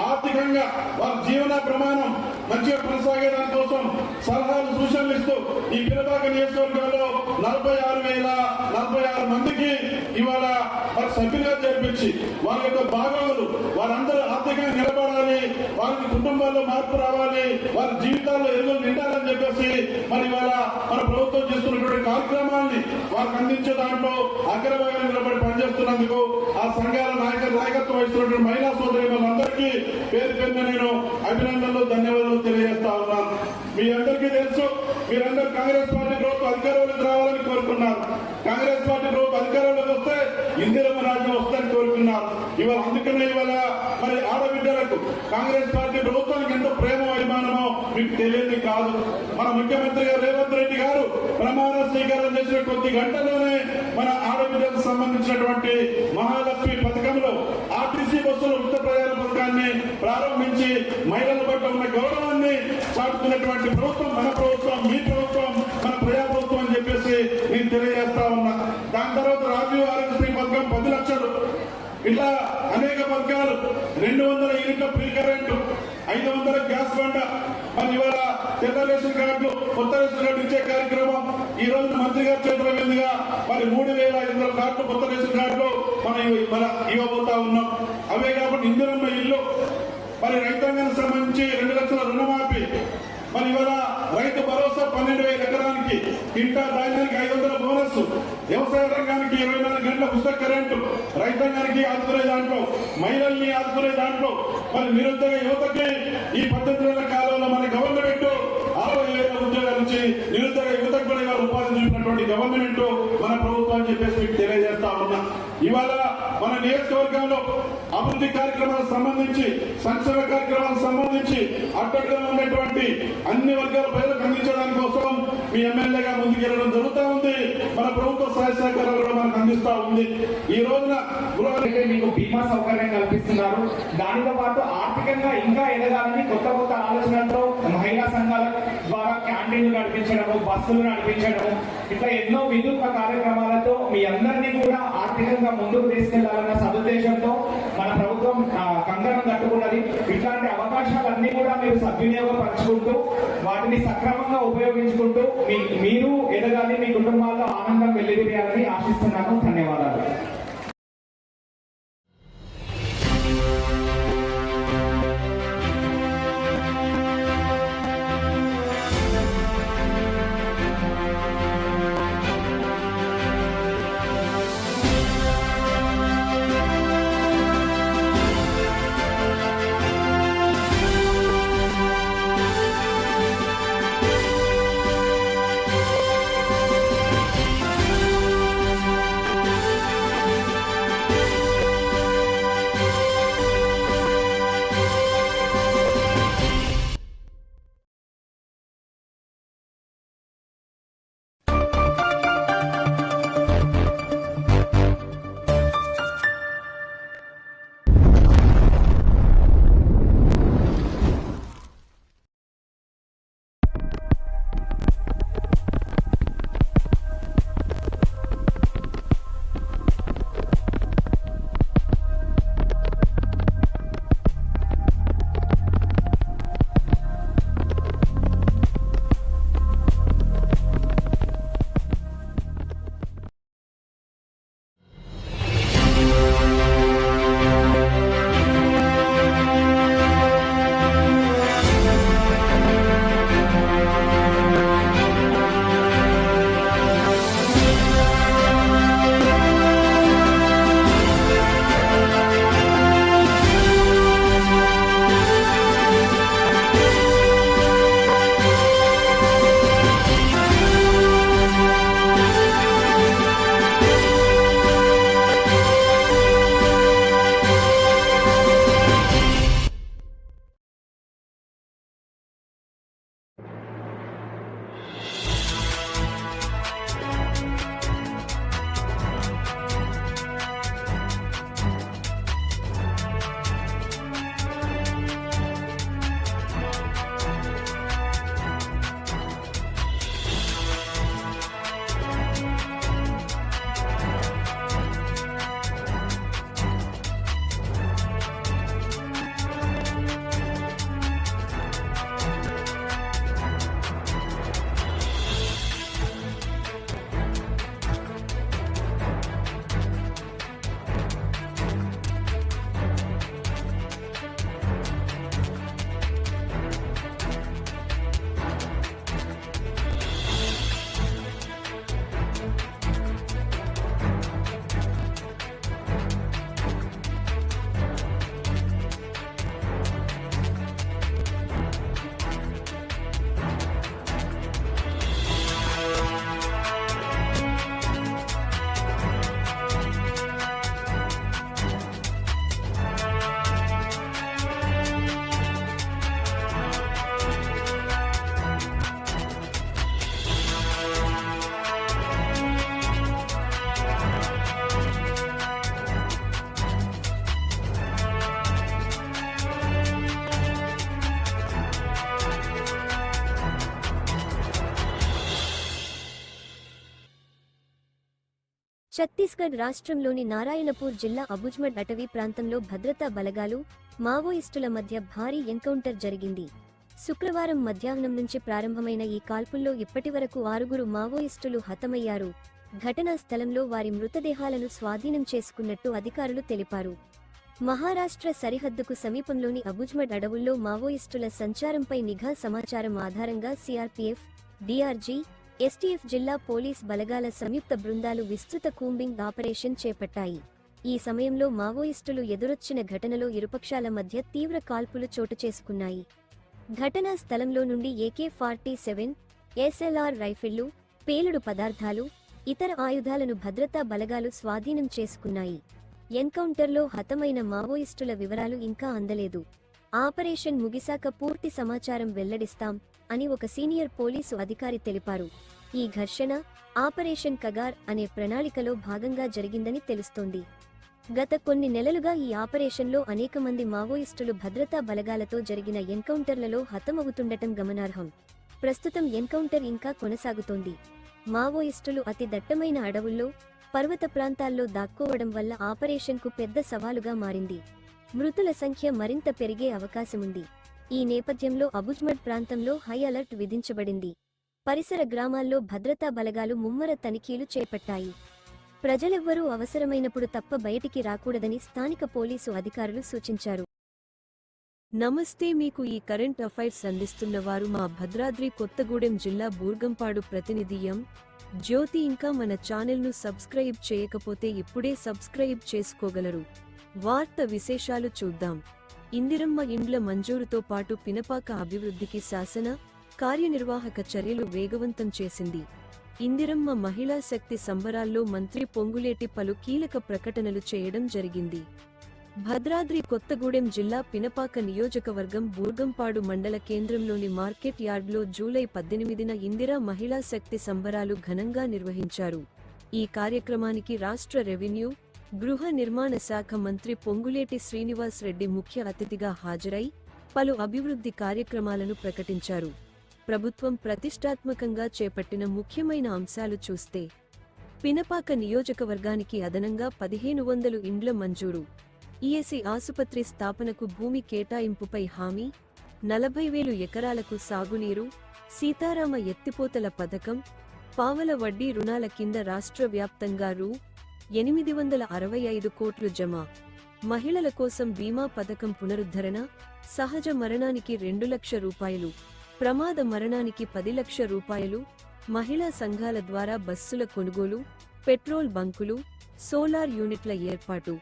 ఆర్థికంగా వారి జీవన ప్రమాణం మంచిగా కొనసాగేదాని కోసం సలహాలు, సూచనలు ఇస్తూ ఈ పినపాక నియోజకవర్గంలో 46,046 మందికి ఇవాళ వారి సభ్యులుగా చేర్పించి వారి యొక్క భాగాలు వారందరూ ఆర్థికంగా నిలబడాలి, వారి కుటుంబాల్లో మార్పు రావాలి, వారి జీవితాల్లో ఎరువులు నిండాలని చెప్పేసి మరి ఇవాళ మన ప్రభుత్వం చేస్తున్నటువంటి కార్యక్రమాన్ని వారికి అందించే దాంట్లో అగ్రభాగాన్ని నిలబడి పనిచేస్తున్నందుకు ఆ సంఘాల నాయకత్వం వహిస్తున్నటువంటి మహిళా సోదరి వాళ్ళందరికీ పేరు పేరున నేను అభినందనలు, ధన్యవాదాలు తెలియజేస్తా ఉన్నాను. మీ అందరికీ తెలుసు, మీరందరూ కాంగ్రెస్ పార్టీ ప్రభుత్వం అధికారంలోకి రావాలని కోరుకున్నారు. కాంగ్రెస్ పార్టీ ప్రభుత్వం అధికారంలోకి వస్తే ఇందిరమ్మ రాజ్యం వస్తుందని కోరుకున్నారు. ఇవాళ అందుకనే ఇవాళ మరి ఆడబిడ్డలకు కాంగ్రెస్ పార్టీ ప్రభుత్వానికి ఎంతో ప్రేమ అభిమానమో మీకు తెలియదు కాదు. మన ముఖ్యమంత్రి గారు రేవంత్ రెడ్డి గారు ప్రమాణ స్వీకారం చేసిన కొద్ది గంటల్లోనే మన ఆడబిడ్డలకు సంబంధించినటువంటి మహాలక్ష్మి పథకంలో ఆర్టీసీ బస్సుల ఉచిత ప్రయాణ పథకాన్ని ప్రారంభించి మహిళల పట్ల ఉన్న గౌరవాన్ని చాటుతున్నటువంటి ప్రభుత్వం మన ప్రభుత్వం, మీ ప్రభుత్వం, మన ప్రజా ప్రభుత్వం అని చెప్పేసి నేను తెలియజేస్తా ఉన్నా. దాని తర్వాత రాజీవ్ ఆరోగ్యశ్రీ పథకం 10 లక్షలు, ఇట్లా అనేక పథకాలు, 200 యూనిట్ల ఫ్రీ కరెంటు, 500 గ్యాస్ బండ, మరి ఇవాళ తెల్ల రేషన్ కార్డు, కొత్త రేషన్ కార్డు ఇచ్చే కార్యక్రమం ఈ రోజు మంత్రి గారి చేతుల మీదుగా మరి 3,500 కార్డు, కొత్త రేషన్ కార్డులు మనం ఇవ్వబోతా ఉన్నాం. అవే కాకుండా ఇందిరమ్మ ఇల్లు, మరి రైతాంగానికి సంబంధించి 2 లక్షల రుణమాఫీ, మరి ఇవాళ రైతు భరోసా 12,000 ఎకరానికి, ఇంటా ధాన్యానికి 500 బోనస్, వ్యవసాయ రంగానికి 24 గంటల ఉచిత కరెంటు, రైతాంగానికి ఆదుకునే దాంట్లో, మహిళల్ని ఆదుకునే దాంట్లో, మరి నిరుద్యోగ యువతకి ఈ 18 నెలల కాలంలో మన గవర్నమెంట్ 60,000 ఉద్యోగాలు ఇచ్చి నిరుద్యోగ యువతకు కూడా ఇవాళ ఉపాధి చూపినటువంటి గవర్నమెంట్ మన ప్రభుత్వం అని చెప్పేసి మీకు తెలియజేస్తా ఉన్నా. ఇవాళ మన నియోజకవర్గంలో అభివృద్ధి కార్యక్రమాలకు సంబంధించి, సంక్షేమ కార్యక్రమాలకు సంబంధించి అడ్డంగా ఉన్నటువంటి అన్ని వర్గాల ప్రజలకు అందించడానికి కోసం మీ ఎమ్మెల్యేగా ముందుకెళ్ళడం జరుగుతూ ఉంది. మన ప్రభుత్వ సహాయ సహకారాలు కూడా మనకు అందిస్తా ఉంది. ఈ రోజున గృహాలైతే మీకు బీమా సౌకర్యం కల్పిస్తున్నారు. దానితో పాటు ఆర్థికంగా ఇంకా ఎదగాలని కొత్త ఆలోచనలతో మహిళా సంఘాల ద్వారా క్యాంటీన్లు నడిపించడము, బస్సులు నడిపించడము, ఇట్లా ఎన్నో వినూత్న కార్యక్రమాలతో మీ అందరినీ కూడా ఆర్థికంగా ముందుకు తీసుకెళ్లాలన్న సదుద్దేశంతో మన ప్రభుత్వం కంకణం కట్టుకున్నది. ఇట్లాంటి అవకాశాలన్నీ కూడా మీరు సద్వినియోగపరచుకుంటూ వాటిని సక్రమంగా ఉపయోగించుకుంటూ మీరు ఎదగాలి, మీ కుటుంబాల్లో ఆనందం వెల్లివిరియాలని ఆశిస్తున్నాను. ధన్యవాదాలు. ఛత్తీస్గఢ్ రాష్ట్రంలోని నారాయణపూర్ జిల్లా అబుజ్మడ్ అటవీ ప్రాంతంలో భద్రతా బలగాలు మావోయిస్టుల మధ్య భారీ ఎన్కౌంటర్ జరిగింది. శుక్రవారం మధ్యాహ్నం నుంచి ప్రారంభమైన ఈ కాల్పుల్లో ఇప్పటివరకు 6 మావోయిస్టులు హతమయ్యారు. ఘటనా స్థలంలో వారి మృతదేహాలను స్వాధీనం చేసుకున్నట్టు అధికారులు తెలిపారు. మహారాష్ట్ర సరిహద్దుకు సమీపంలోని అబుజ్మడ్ అడవుల్లో మావోయిస్టుల సంచారంపై నిఘా సమాచారం ఆధారంగా సిఆర్పీఎఫ్, డీఆర్జీ, ఎస్టీఎఫ్ జిల్లా పోలీస్ బలగాల సంయుక్త బృందాలు విస్తృత కూంబింగ్ ఆపరేషన్ చేపట్టాయి. ఈ సమయంలో మావోయిస్టులు ఎదురొచ్చిన ఘటనలో ఇరుపక్షాల మధ్య తీవ్ర కాల్పులు చోటుచేసుకున్నాయి. ఘటనా స్థలంలో నుండి AK-47, SLR రైఫిళ్లు, పేలుడు పదార్థాలు, ఇతర ఆయుధాలను భద్రతా బలగాలు స్వాధీనం చేసుకున్నాయి. ఎన్కౌంటర్లో హతమైన మావోయిస్టుల వివరాలు ఇంకా అందలేదు. ఆపరేషన్ ముగిశాక పూర్తి సమాచారం వెల్లడిస్తాం అని ఒక సీనియర్ పోలీసు అధికారి తెలిపారు. ఈ ఘర్షణ ఆపరేషన్ కగార్ అనే ప్రణాళికలో భాగంగా జరిగిందని తెలుస్తోంది. గత కొన్ని నెలలుగా ఈ ఆపరేషన్లో అనేక మంది మావోయిస్టులు భద్రతా బలగాలతో జరిగిన ఎన్కౌంటర్లలో హతమవుతుండటం గమనార్హం. ప్రస్తుతం ఎన్కౌంటర్ ఇంకా కొనసాగుతోంది. మావోయిస్టులు అతి దట్టమైన అడవుల్లో, పర్వత ప్రాంతాల్లో దాక్కోవడం వల్ల ఆపరేషన్కు పెద్ద సవాలుగా మారింది. మృతుల సంఖ్య మరింత పెరిగే అవకాశముంది. ఈ నేపథ్యంలో అబుజ్మడ్ ప్రాంతంలో హై అలర్ట్ విధించబడింది. పరిసర గ్రామాల్లో భద్రతా బలగాలు ముమ్మర తనిఖీలు చేపట్టాయి. ప్రజలెవ్వరూ అవసరమైనప్పుడు తప్ప బయటికి రాకూడదని స్థానిక పోలీసు అధికారులు సూచించారు. నమస్తే, మీకు ఈ కరెంట్ అఫైర్స్ అందిస్తున్నవారు మా భద్రాద్రి కొత్తగూడెం జిల్లా బూర్గంపాడు ప్రతినిధి ఎం. జ్యోతి. ఇంకా మన ఛానల్ను సబ్స్క్రైబ్ చేయకపోతే ఇప్పుడే సబ్స్క్రైబ్ చేసుకోగలరు. వార్త విశేషాలు చూద్దాం. ఇందిరమ్మ ఇండ్ల మంజూరుతో పాటు పినపాక అభివృద్ధికి శాసన, కార్యనిర్వాహక చర్యలు వేగవంతం చేసింది. ఇందిరమ్మ మహిళా శక్తి సంబరాల్లో మంత్రి పొంగులేటి పలు కీలక ప్రకటనలు చేయడం జరిగింది. భద్రాద్రి కొత్తగూడెం జిల్లా పినపాక నియోజకవర్గం బూర్గంపాడు మండల కేంద్రంలోని మార్కెట్ యార్డ్లో జూలై 18న ఇందిరా మహిళా శక్తి సంబరాలు ఘనంగా నిర్వహించారు. ఈ కార్యక్రమానికి రాష్ట్ర రెవెన్యూ, గృహ నిర్మాణ శాఖ మంత్రి పొంగులేటి శ్రీనివాస్ రెడ్డి ముఖ్య అతిథిగా హాజరై పలు అభివృద్ధి కార్యక్రమాలను ప్రకటించారు. ప్రభుత్వం ప్రతిష్టాత్మకంగా చేపట్టిన ముఖ్యమైన అంశాలు చూస్తే, పినపాక నియోజకవర్గానికి అదనంగా 1500 ఇండ్ల మంజూరు, ఈఎస్ఐ ఆసుపత్రి స్థాపనకు భూమి కేటాయింపుపై హామీ, 40,000 ఎకరాలకు సాగునీరు, సీతారామ ఎత్తిపోతల పథకం, పావల వడ్డీ రుణాల కింద రాష్ట్ర వ్యాప్తంగా రూ. 865 కోట్లు జమ, మహిళల కోసం బీమా పథకం పునరుద్ధరణ, సహజ మరణానికి 2 లక్షల రూపాయలు, ప్రమాద మరణానికి 10 లక్షల రూపాయలు, మహిళా సంఘాల ద్వారా బస్సుల కొనుగోలు, పెట్రోల్ బంకులు, సోలార్ యూనిట్ల ఏర్పాటు,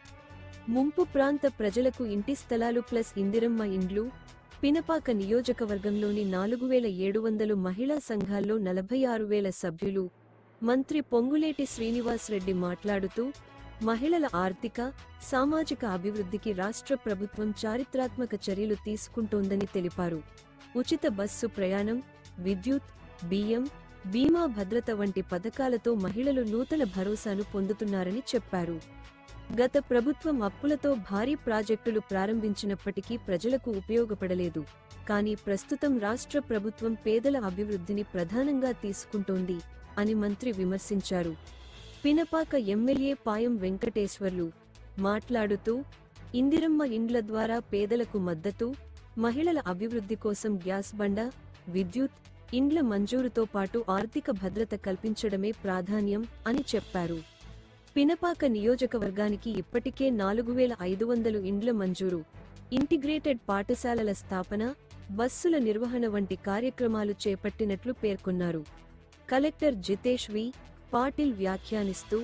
ముంపు ప్రాంత ప్రజలకు ఇంటి స్థలాలు ప్లస్ ఇందిరమ్మ ఇండ్లు. పినపాక నియోజకవర్గంలోని 4,700 మహిళా సంఘాల్లో 46,000 సభ్యులు. మంత్రి పొంగులేటి శ్రీనివాస్ రెడ్డి మాట్లాడుతూ, మహిళల ఆర్థిక, సామాజిక అభివృద్ధికి రాష్ట్ర ప్రభుత్వం చారిత్రాత్మక చర్యలు తీసుకుంటోందని తెలిపారు. ఉచిత బస్సు ప్రయాణం, విద్యుత్, బియ్యం, బీమా భద్రత వంటి పథకాలతో మహిళలు నూతన భరోసాను పొందుతున్నారని చెప్పారు. గత ప్రభుత్వం అప్పులతో భారీ ప్రాజెక్టులు ప్రారంభించినప్పటికీ ప్రజలకు ఉపయోగపడలేదు. కానీ ప్రస్తుతం రాష్ట్ర ప్రభుత్వం పేదల అభివృద్ధిని ప్రధానంగా తీసుకుంటోంది అని మంత్రి విమర్శించారు. పినపాక ఎమ్మెల్యే పాయం వెంకటేశ్వర్లు మాట్లాడుతూ, ఇందిరమ్మ ఇండ్ల ద్వారా పేదలకు మద్దతు, మహిళల అభివృద్ధి కోసం గ్యాస్ బండ, విద్యుత్, ఇండ్ల మంజూరుతో పాటు ఆర్థిక భద్రత కల్పించడమే ప్రాధాన్యం అని చెప్పారు. పినపాక నియోజకవర్గానికి ఇప్పటికే 4,500 ఇండ్ల మంజూరు, ఇంటిగ్రేటెడ్ పాఠశాలల స్థాపన, బస్సుల నిర్వహణ వంటి కార్యక్రమాలు చేపట్టినట్లు పేర్కొన్నారు. కలెక్టర్ జితేష్ వి. పాటిల్ వ్యాఖ్యానిస్తూ,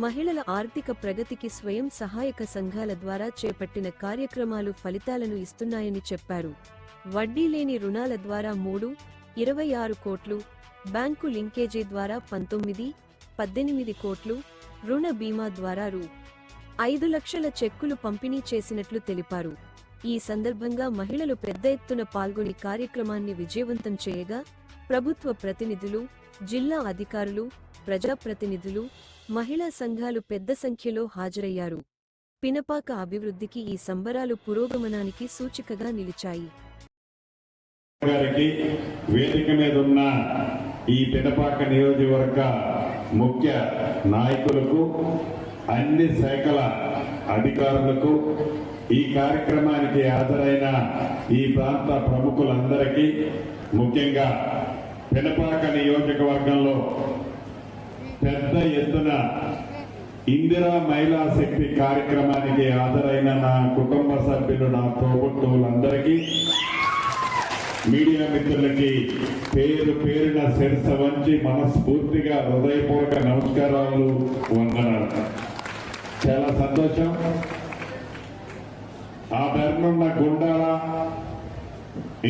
మహిళల ఆర్థిక ప్రగతికి స్వయం సహాయక సంఘాల ద్వారా చేపట్టిన కార్యక్రమాలు ఫలితాలను ఇస్తున్నాయని చెప్పారు. వడ్డీ లేని రుణాల ద్వారా 3.26 కోట్లు, బ్యాంకు లింకేజీ ద్వారా 19.18 కోట్లు, రుణ బీమా ద్వారా రూ. 5 లక్షల చెక్కులు పంపిణీ చేసినట్లు తెలిపారు. ఈ సందర్భంగా మహిళలు పెద్ద ఎత్తున పాల్గొని కార్యక్రమాన్ని విజయవంతం చేయగా, ప్రభుత్వ ప్రతినిధులు, జిల్లా అధికారులు, ప్రజాప్రతినిధులు, మహిళా సంఘాలు పెద్ద సంఖ్యలో హాజరయ్యారు. పినపాక అభివృద్ధికి ఈ సంబరాలు పురోగమనానికి సూచికగా నిలిచాయి. వేదిక మీద ఉన్న ఈ పినపాక నియోజకవర్గ ముఖ్య నాయకులకు, అన్ని శాఖల అధికారులకు, ఈ కార్యక్రమానికి హాజరైన ఈ ప్రాంత ప్రముఖులందరికీ, ముఖ్యంగా పెనపాక నియోజకవర్గంలో పెద్ద ఎత్తున ఇందిరా మహిళా శక్తి కార్యక్రమానికి హాజరైన నా కుటుంబ సభ్యులు, నా తోబుట్టువులందరికీ, మీడియా మిత్రులకి పేరు పేరున శిరస వంచి మనస్ఫూర్తిగా హృదయపూర్వక నమస్కారాలు, వందనాలు. చాలా సంతోషం. ఆ ధర్మన్న గుండాల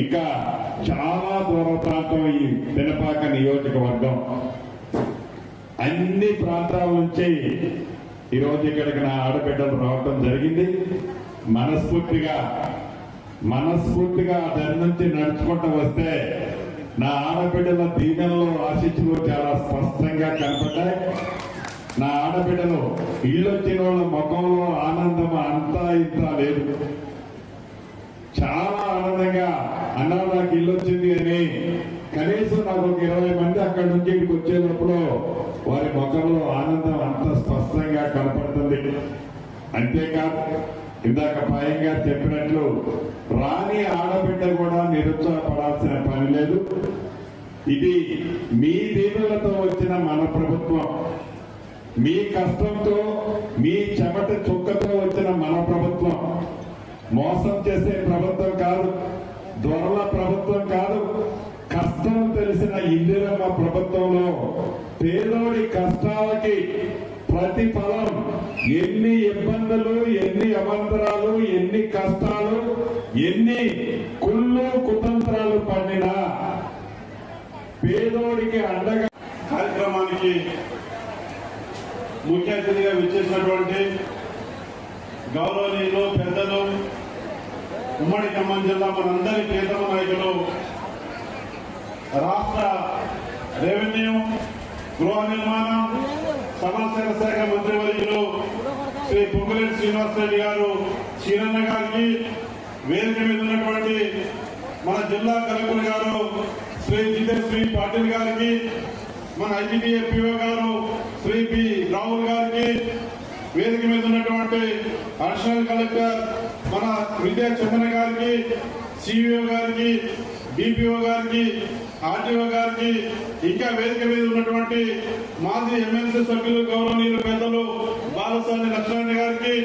ఇంకా చాలా దూర ప్రాంతం ఈ పెనపాక నియోజకవర్గం, అన్ని ప్రాంతాల నుంచి ఈరోజు ఇక్కడికి నా ఆడబిడ్డలు రావటం జరిగింది. మనస్ఫూర్తిగా దాని నుంచి నడుచుకుంటూ వస్తే నా ఆడబిడ్డల దీవెనలో ఆశించులు చాలా స్పష్టంగా కనపడ్డాయి. నా ఆడబిడ్డలు ఇళ్ళొచ్చిన వాళ్ళ ముఖంలో ఆనందం అంతా ఇంత లేదు. చాలా ఆనందంగా అన్నా నాకు ఇల్లు వచ్చింది అని కనీసం నాకు ఒక 20 మంది అక్కడి నుంచి ఇక్కడికి వచ్చేటప్పుడు వారి ముఖంలో ఆనందం అంత స్పష్టంగా కనపడుతుంది. అంతేకాదు, ఇందాక పాయంగా చెప్పినట్లు రాని ఆడబిడ్డ కూడా నిరుత్సాహపడాల్సిన పని లేదు. ఇది మీ దీవులతో వచ్చిన మన ప్రభుత్వం, మీ కష్టంతో, మీ చెమట చుక్కతో వచ్చిన మన ప్రభుత్వం. మోసం చేసే ప్రభుత్వం కాదు, దొరల ప్రభుత్వం కాదు. కష్టం తెలిసిన ఇందిరమ్మ ప్రభుత్వంలో పేదోడి కష్టాలకి ప్రతిఫలం, ఎన్ని ఇబ్బందులు, ఎన్ని అవంతరాలు, ఎన్ని కష్టాలు, ఎన్ని కుళ్ళు కుతంత్రాలు పడినా పేదోడికి అండగా కార్యక్రమానికి ముఖ్య అతిథిగా విచ్చేసినటువంటి గౌరవనీయులు, పెద్దలు, ఉమ్మడి ఖమ్మం జిల్లా మనందరి ప్రియతమ నాయకులు, రాష్ట్ర రెవెన్యూ, గృహ నిర్మాణం, సమాచార శాఖ మంత్రివర్యులు శ్రీ పొంగులేటి శ్రీనివాసరెడ్డి గారు, చీరన్న గారికి, వేదిక మీద ఉన్నటువంటి మన జిల్లా కలెక్టర్ గారు శ్రీ జితేశ్వరి పాటిల్ గారికి, మన ఐటీడీఏపీఓ గారు శ్రీ పి రాహుల్ గారికి, వేదిక మీద ఉన్నటువంటి అడిషనల్ కలెక్టర్ మన విద్యా చందన గారికి, సిఇఓ గారికి, డిపిఓ గారికి, ఆర్టీఓ గారికి, ఇంకా వేదిక మీద ఉన్నటువంటి మాజీ ఎమ్మెల్సీ సభ్యులు, గౌరవనీయులు, పెద్దలు బాలసాని లక్ష్మణ్ గారికి,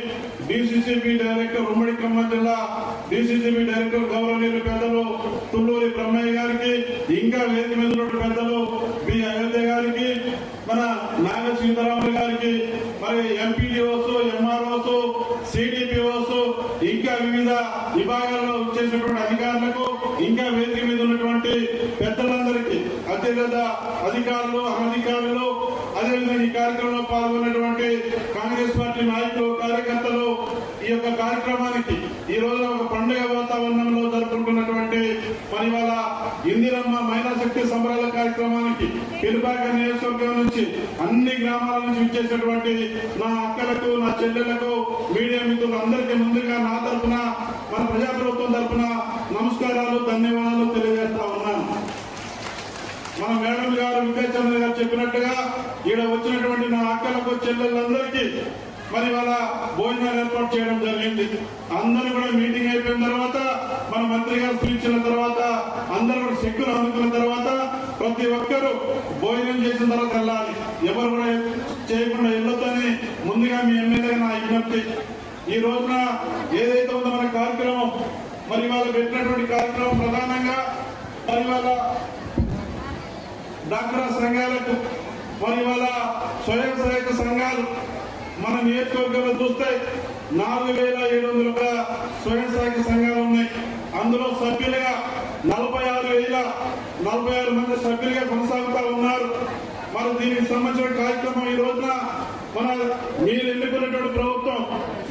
డిసిసిబి డైరెక్టర్, ఉమ్మడి ఖమ్మం జిల్లా డిసిసిబి డైరెక్టర్ గౌరవనీయులు, పెద్దలు తుళ్ళూరి బ్రహ్మయ్య గారికి, ఇంకా వేదిక మీద ఉన్నటువంటి పెద్దలు బి అయోధ్య గారికి, మన నాగ సీతారాములు గారికి, మరి ఎంపీడీఓస్, ఎంఆర్ఓస్, సిడిపిఓస్, ఇంకా వివిధ విభాగాల్లో చేసినటువంటి అధికారులకు, ఇంకా వేదిక మీద ఉన్నటువంటి పెద్దలందరికీ, అత్యధిక అధికారులు, అనధికారులు, అదేవిధంగా ఈ కార్యక్రమంలో పాల్గొన్నటువంటి కాంగ్రెస్ పార్టీ నాయకులు, కార్యకర్తలు, ఈ యొక్క కార్యక్రమానికి ఈ రోజు ఒక పండుగ వాతావరణంలో జరుపుకుంటున్నటువంటి మరి వాళ్ళ ఇందిరమ్మ మహిళా శక్తి సంబరాల కార్యక్రమానికి పెనుపాక నియోజకవర్గం నుంచి అన్ని గ్రామాల నుంచి విచ్చేసినటువంటి నా అక్కలకు, నా చెల్లెలకు, మీడియా మిత్రులందరికీ ముందుగా నా తరఫున, మన ప్రజాప్రభుత్వం తరఫున నమస్కారాలు, ధన్యవాదాలు తెలియజేస్తా ఉన్నాను. మన మేడం గారు, విద్యాచంద్ర గారు చెప్పినట్టుగా ఈడ వచ్చినటువంటి నా అక్కలకు, చెల్లెళ్ళందరికీ మరి వాళ్ళ భోజనాలు ఏర్పాటు చేయడం జరిగింది. అందరూ కూడా మీటింగ్ అయిపోయిన తర్వాత, మన మంత్రి గారు పిలిచిన తర్వాత, అందరూ కూడా శక్తులు అందుకున్న తర్వాత ప్రతి ఒక్కరూ భోజనం చేసిన తర్వాత వెళ్ళాలి. ఎవరు కూడా చేయకుండా వెళ్ళొద్దని ముందుగా మీ ఎమ్మెల్యే నా విజ్ఞప్తి. ఈ రోజున ఏదైతే ఉందో మన కార్యక్రమం, మరి వాళ్ళు పెట్టినటువంటి కార్యక్రమం ప్రధానంగా మరి వాళ్ళ డాక్టర్ సంఘాలకు, మరి వాళ్ళ స్వయం సహాయక సంఘాలు మన నియోజకవర్గంలో చూస్తే 4,700 స్వయం సహాయక సంఘాలు ఉన్నాయి. అందులో సభ్యులుగా 46,046 మంది సభ్యులుగా కొనసాగుతా ఉన్నారు. మరి దీనికి సంబంధించిన కార్యక్రమం ఈ రోజున మన మీరు ఎన్నుకున్నటువంటి ప్రభుత్వం,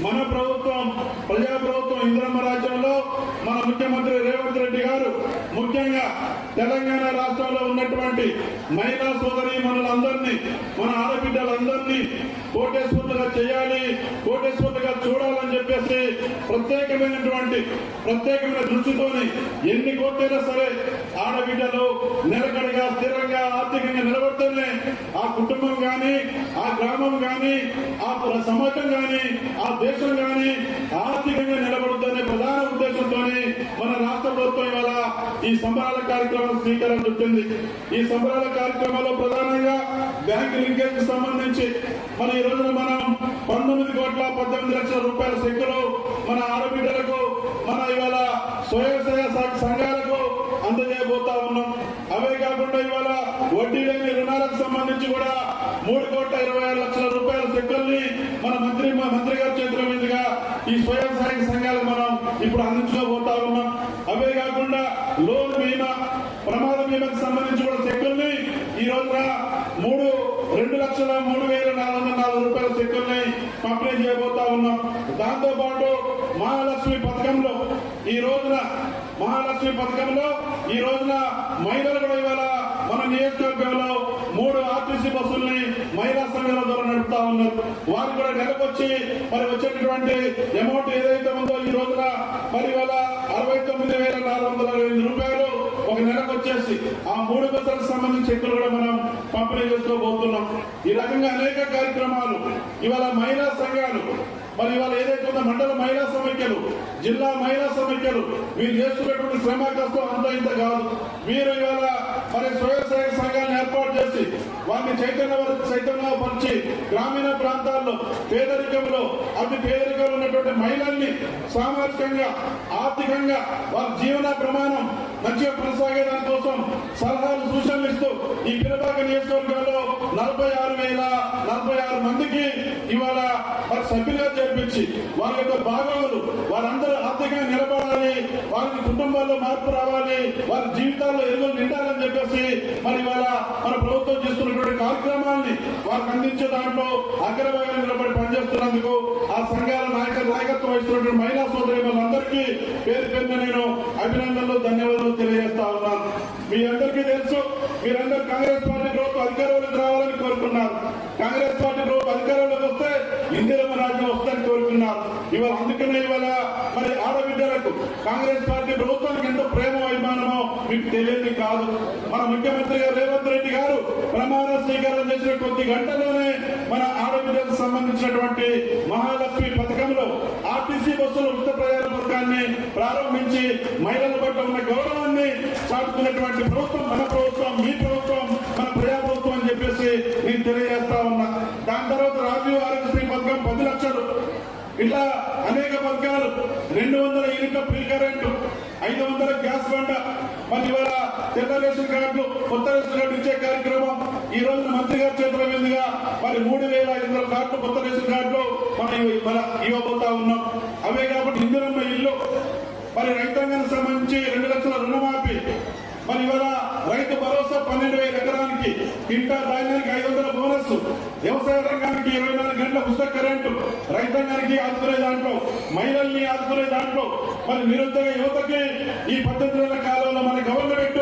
మన ప్రభుత్వం, ప్రజా ప్రభుత్వం, ఇందిరమ్మ రాజ్యంలో మన ముఖ్యమంత్రి రేవంత్ రెడ్డి గారు ముఖ్యంగా తెలంగాణ రాష్ట్రంలో ఉన్నటువంటి మహిళా సోదరీమణులందరినీ, మన ఆడబిడ్డలందరినీ కోటేశ్వరులుగా చేయాలి, కోటేశ్వరులుగా చూడాలని చెప్పేసి ప్రత్యేకమైన దృష్టితోని ఎన్ని కోట్లైనా సరే ఆడబిడ్డలు నిలకడగా స్థిరంగా ఆర్థికంగా నిలబడితేనే ఆ కుటుంబం గాని, ఆ గ్రామం గాని, ఆ సమాజం గాని, ఆ దేశం గాని ఆర్థికంగా నిలబడుతుందనే ప్రధాన ఉద్దేశంతో మన రాష్ట్ర ప్రభుత్వం ఇవాళ ఈ సంబరాల కార్యక్రమం శ్రీకారం చుట్టింది. ఈ సంబరాల కార్యక్రమంలో ప్రధానంగా బ్యాంకు లింకేజ్ కి సంబంధించి మన ఈ రోజున మనం 19,18,00,00,000 రూపాయల చెక్కులు మన ఆడబిడ్డలకు, మన ఇవాళ స్వయం సేవక సంఘాలకు అందజేయబోతా ఉన్నాం. అవే కాకుండా ఇవాళ వడ్డీ లేని రుణాలకు సంబంధించి కూడా 3,26,00,000 రూపాయల చెక్కుల్ని మన మంత్రి గారి చేతుల మీదుగా ఈ స్వయం సహాయక సంఘాలకు మనం ఇప్పుడు అందించబోతా ఉన్నాం. అవే కాకుండా లోన్ బీమా, ప్రమాద బీమాకు సంబంధించి కూడా చెక్కుల్ని ఈ రోజున 2,03,404 రూపాయల చెక్కుల్ని పంపిణీ చేయబోతా ఉన్నాం. దాంతో పాటు మహాలక్ష్మి పథకంలో ఈ రోజున మహిళలు కూడా ఇవాళ మన నియోజకవర్గంలో 3 ఆర్టీసీ బస్సుల్ని మహిళా సంఘాల ద్వారా నడుపుతా ఉన్నారు. వారు కూడా నెలకొచ్చి మరి వచ్చేటటువంటి అమౌంట్ ఏదైతే ఉందో ఈ రోజున మరి ఇవాళ 69,425 రూపాయలు ఒక నెలకు వచ్చేసి ఆ 3 బస్సులకు సంబంధించిన చెక్కులు కూడా మనం పంపిణీ చేసుకోబోతున్నాం. ఈ రకంగా అనేక కార్యక్రమాలు ఇవాళ మహిళా సంఘాలు మరి ఇవాళ ఏదైతే ఉందో మండల మహిళా సమైక్యలు, జిల్లా మహిళా సమైక్యలు వీరు చేస్తున్నటువంటి శ్రమ కష్టం అంత ఇంత కాదు. వీరు ఇవాళ మరి స్వయం సేవక సంఘాలను ఏర్పాటు చేసి వారిని చైతన్యపరిచి గ్రామీణ ప్రాంతాల్లో అతి పేదరికంలో ఉన్నటువంటి మహిళల్ని సామాజికంగా, ఆర్థికంగా వారి జీవన ప్రమాణం మంచిగా కొనసాగే దానికోసం సలహాలు, సూచనలు ఇస్తూ ఈ పిలపాక నియోజకవర్గంలో 46,046 మందికి ఇవాళ వారి సభ్యులుగా చేర్పించి వారి యొక్క భాగములు వారందరూ ఆర్థికంగా నిలబడాలి, వారి కుటుంబాల్లో మార్పు రావాలి, వారి జీవితాల్లో ఎరువులు నిండాలని చెప్పేసి మరి ఇవాళ మన ప్రభుత్వం చేస్తున్నటువంటి కార్యక్రమాన్ని వారికి అందించే దాంట్లో అగ్రభాగంగా నిలబడి పనిచేస్తున్నందుకు ఆ సంఘాల నాయకత్వం వహిస్తున్నటువంటి మహిళా సోదరులందరికీ పేరు పేరున నేను అభినందనలు, ధన్యవాదాలు తెలియజేస్తా ఉన్నాను. మీ అందరికీ తెలుసు, మీరందరూ కాంగ్రెస్ పార్టీ ప్రభుత్వం అధికారంలోకి రావాలని కోరుకున్నారు. కాంగ్రెస్ పార్టీ ప్రభుత్వం అధికారంలోకి వస్తే ఇందిరమ్మ రాజ్యం వస్తుందని కోరుకున్నారు. ఇవాళ అందుకనే ఇవాళ మరి ఆడబిడ్డలకు కాంగ్రెస్ పార్టీ ప్రభుత్వానికి ఎంతో ప్రేమ అభిమానమో మీకు తెలియదు కాదు. మన ముఖ్యమంత్రి గారు రేవంత్ రెడ్డి గారు ప్రమాణ స్వీకారం చేసిన కొద్ది గంటల్లోనే మన ఆడబిడ్డలకు సంబంధించినటువంటి మహాలక్ష్మి పథకంలో ఆర్టీసీ బస్సుల ఉచిత ప్రయాణ పథకాన్ని ప్రారంభించి మహిళల పట్ల ఉన్న గౌరవాన్ని చాటుకున్నటువంటి ప్రభుత్వం మన ప్రభుత్వం, మీ ప్రభుత్వం, మన ప్రజా ప్రభుత్వం అని చెప్పేసి నేను తెలియజేస్తా ఉన్నా. దాని తర్వాత రాజీవ్ ఆరోగ్యశ్రీ పథకం 10 లక్షలు, ఇట్లా అనేక పథకాలు, 200 యూనిట్ల ఫ్రీ కరెంటు, 500 గ్యాస్ బండ, మరి ఇవాళ తెల్ల రేషన్ కార్డు, కొత్త రేషన్ కార్డు ఇచ్చే కార్యక్రమం ఈ రోజున మంత్రి గారి చేతుల మీదుగా మరి 3,500 కార్డులు, కొత్త రేషన్ కార్డులు మనం ఇవ్వబోతా ఉన్నాం. అవే కాబట్టి ఇందిరమ్మ ఇల్లు, మరి రైతాంగానికి సంబంధించి 2 లక్షల రుణమాఫీ, మరి ఇవాళ రైతు భరోసా 12,000 ఎకరానికి, ఇంటా ధాన్యానికి 500 బోనస్, వ్యవసాయ రంగానికి 24 గంటల ఉచిత కరెంటు, రైతాంగానికి ఆదుకునే దాంట్లో, మహిళల్ని ఆదుకునే దాంట్లో, మరి నిరుద్యోగ యువతకి ఈ 18 నెలల కాలంలో మన గవర్నమెంట్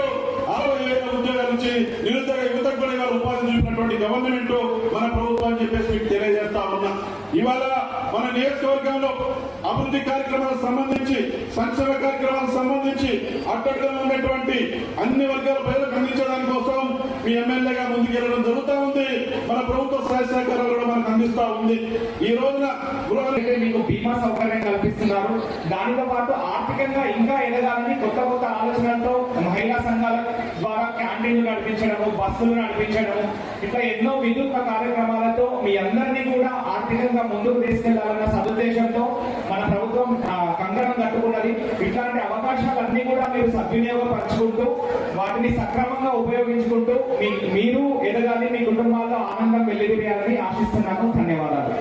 60,000 ఉద్యోగాల నుంచి నిరుద్యోగ యువతకు కూడా ఇవాళ ఉపాధి చూపినటువంటి గవర్నమెంట్ మన ప్రభుత్వం అని చెప్పేసి మీకు తెలియజేస్తా ఉన్నా. ఇవాళ మన నియోజకవర్గంలో అభివృద్ధి కార్యక్రమాలకు సంబంధించి, సంక్షేమ కార్యక్రమాలకు సంబంధించి అట్టడుగున ఉన్నటువంటి అన్ని వర్గాల ప్రజలకు అందించడానికి కోసం మీ ఎమ్మెల్యేగా ముందుకెళ్ళడం జరుగుతూ ఉంది. మన ప్రభుత్వ సహాయ సహకారాలు కూడా మనకు అందిస్తా ఉంది. ఈ రోజున గృహాలైతే మీకు బీమా సౌకర్యం కల్పిస్తున్నారు. దానితో పాటు ఆర్థికంగా ఇంకా ఎదగాలని కొత్త ఆలోచనలతో మహిళా సంఘాల ద్వారా క్యాంటీన్లు నడిపించడము, బస్సులు నడిపించడము, ఇట్లా ఎన్నో వినూత్న కార్యక్రమాలతో మీ అందరినీ కూడా ఆర్థికంగా ముందుకు తీసుకెళ్లాలన్న సదుద్దేశంతో మన ప్రభుత్వం కంకణం కట్టుకున్నది. ఇట్లాంటి అవకాశాలన్నీ కూడా మీరు సద్వినియోగపరచుకుంటూ వాటిని సక్రమంగా ఉపయోగించుకుంటూ మీరు ఎదగాలి, మీ కుటుంబాల్లో ఆనందం వెల్లివిరియాలని ఆశిస్తున్నాను. ధన్యవాదాలు.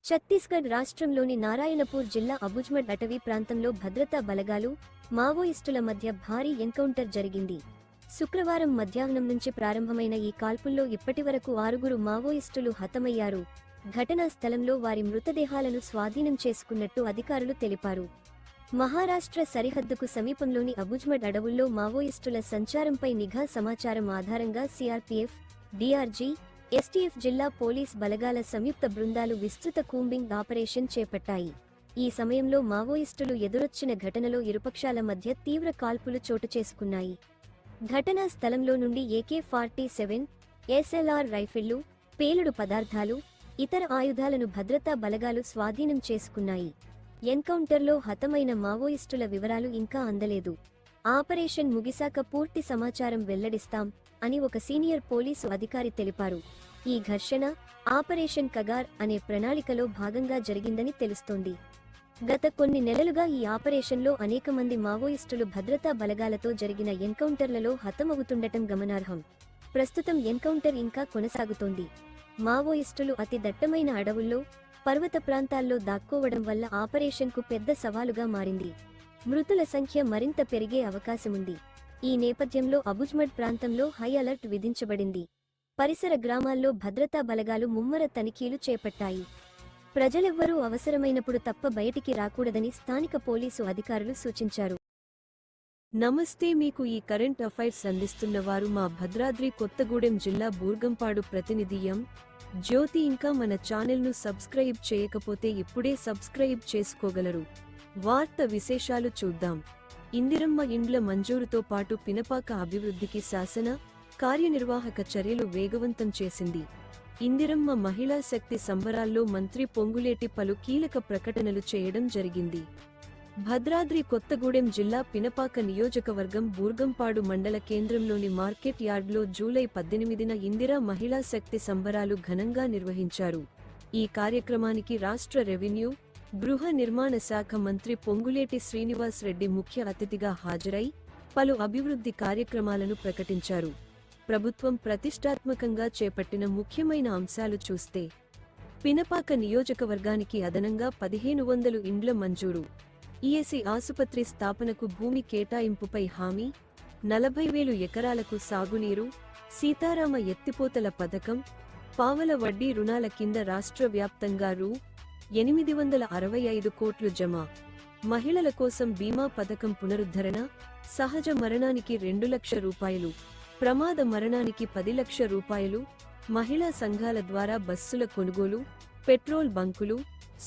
ఛత్తీస్గఢ్ రాష్ట్రంలోని నారాయణపూర్ జిల్లా అబుజ్మడ్ అటవీ ప్రాంతంలో భద్రతా బలగాలు మావోయిస్టుల మధ్య భారీ ఎన్కౌంటర్ జరిగింది. శుక్రవారం మధ్యాహ్నం నుంచి ప్రారంభమైన ఈ కాల్పుల్లో ఇప్పటివరకు 6 మావోయిస్టులు హతమయ్యారు. ఘటనా స్థలంలో వారి మృతదేహాలను స్వాధీనం చేసుకున్నట్టు అధికారులు తెలిపారు. మహారాష్ట్ర సరిహద్దుకు సమీపంలోని అబుజ్మడ్ అడవుల్లో మావోయిస్టుల సంచారంపై నిఘా సమాచారం ఆధారంగా సిఆర్పీఎఫ్, డిఆర్జీ, ఎస్టీఎఫ్ జిల్లా పోలీస్ బలగాల సంయుక్త బృందాలు విస్తృత కూంబింగ్ ఆపరేషన్ చేపట్టాయి. ఈ సమయంలో మావోయిస్టులు ఎదురొచ్చిన ఘటనలో ఇరుపక్షాల మధ్య తీవ్ర కాల్పులు చోటుచేసుకున్నాయి. ఘటనా స్థలంలో నుండి AK-47, SLR రైఫిళ్లు, పేలుడు పదార్థాలు, ఇతర ఆయుధాలను భద్రతా బలగాలు స్వాధీనం చేసుకున్నాయి. ఎన్కౌంటర్లో హతమైన మావోయిస్టుల వివరాలు ఇంకా అందలేదు. ఆపరేషన్ ముగిశాక పూర్తి సమాచారం వెల్లడిస్తాం అని ఒక సీనియర్ పోలీసు అధికారి తెలిపారు. ఈ ఘర్షణ ఆపరేషన్ కగార్ అనే ప్రణాళికలో భాగంగా జరిగిందని తెలుస్తోంది. గత కొన్ని నెలలుగా ఈ ఆపరేషన్లో అనేక మంది మావోయిస్టులు భద్రతా బలగాలతో జరిగిన ఎన్కౌంటర్లలో హతమవుతుండటం గమనార్హం. ప్రస్తుతం ఎన్కౌంటర్ ఇంకా కొనసాగుతోంది. మావోయిస్టులు అతి దట్టమైన అడవుల్లో, పర్వత ప్రాంతాల్లో దాక్కోవడం వల్ల ఆపరేషన్కు పెద్ద సవాలుగా మారింది. మృతుల సంఖ్య మరింత పెరిగే అవకాశముంది. ఈ నేపథ్యంలో అబుజ్మడ్ ప్రాంతంలో హై అలర్ట్ విధించబడింది. పరిసర గ్రామాల్లో భద్రతా బలగాలు ముమ్మర తనిఖీలు చేపట్టాయి. ప్రజలెవ్వరూ అవసరమైనప్పుడు తప్ప బయటికి రాకూడదని స్థానిక పోలీసు అధికారులు సూచించారు. నమస్తే, మీకు ఈ కరెంట్ అఫైర్స్ అందిస్తున్నవారు మా భద్రాద్రి కొత్తగూడెం జిల్లా బూర్గంపాడు ప్రతినిధి ఎం. జ్యోతి. ఇంకా మన ఛానల్ను సబ్స్క్రైబ్ చేయకపోతే ఇప్పుడే సబ్స్క్రైబ్ చేసుకోగలరు. వార్త విశేషాలు చూద్దాం. ఇందిరమ్మ ఇండ్ల మంజూరుతో పాటు పినపాక అభివృద్ధికి శాసన, కార్యనిర్వాహక చర్యలు వేగవంతం చేసింది. ఇందిరమ్మ మహిళా శక్తి సంబరాల్లో మంత్రి పొంగులేటి పలు కీలక ప్రకటనలు చేయడం జరిగింది. భద్రాద్రి కొత్తగూడెం జిల్లా పినపాక నియోజకవర్గం బూర్గంపాడు మండల కేంద్రంలోని మార్కెట్ యార్డ్లో జూలై 18న ఇందిరా మహిళా శక్తి సంబరాలు ఘనంగా నిర్వహించారు. ఈ కార్యక్రమానికి రాష్ట్ర రెవెన్యూ, గృహ నిర్మాణ శాఖ మంత్రి పొంగులేటి శ్రీనివాస్ రెడ్డి ముఖ్య అతిథిగా హాజరై పలు అభివృద్ధి కార్యక్రమాలను ప్రకటించారు. ప్రభుత్వం ప్రతిష్టాత్మకంగా చేపట్టిన ముఖ్యమైన అంశాలు చూస్తే, పినపాక నియోజకవర్గానికి అదనంగా 1500 ఇండ్ల మంజూరు, ఈఎస్ఐ ఆసుపత్రి స్థాపనకు భూమి కేటాయింపుపై హామీ, 40,000 ఎకరాలకు సాగునీరు, సీతారామ ఎత్తిపోతల పథకం, పావల వడ్డీ రుణాల కింద రాష్ట్ర వ్యాప్తంగా రూ. 865 కోట్లు జమ, మహిళల కోసం బీమా పథకం పునరుద్ధరణ, సహజ మరణానికి 2 లక్షల రూపాయలు, ప్రమాద మరణానికి 10 లక్షల రూపాయలు, మహిళా సంఘాల ద్వారా బస్సుల కొనుగోలు, పెట్రోల్ బంకులు,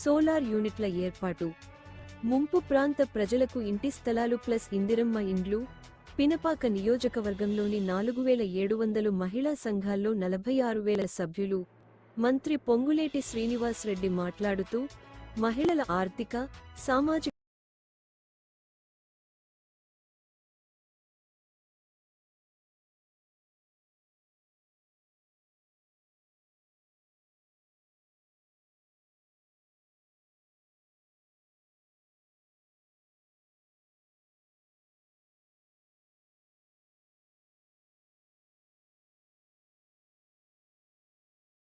సోలార్ యూనిట్ల ఏర్పాటు, ముంపు ప్రాంత ప్రజలకు ఇంటి స్థలాలు ప్లస్ ఇందిరమ్మ ఇండ్లు. పినపాక నియోజకవర్గంలోని 4700 మహిళా సంఘాల్లో 46,000 సభ్యులు. మంత్రి పొంగులేటి శ్రీనివాస్ రెడ్డి మాట్లాడుతూ, మహిళల ఆర్థిక, సామాజిక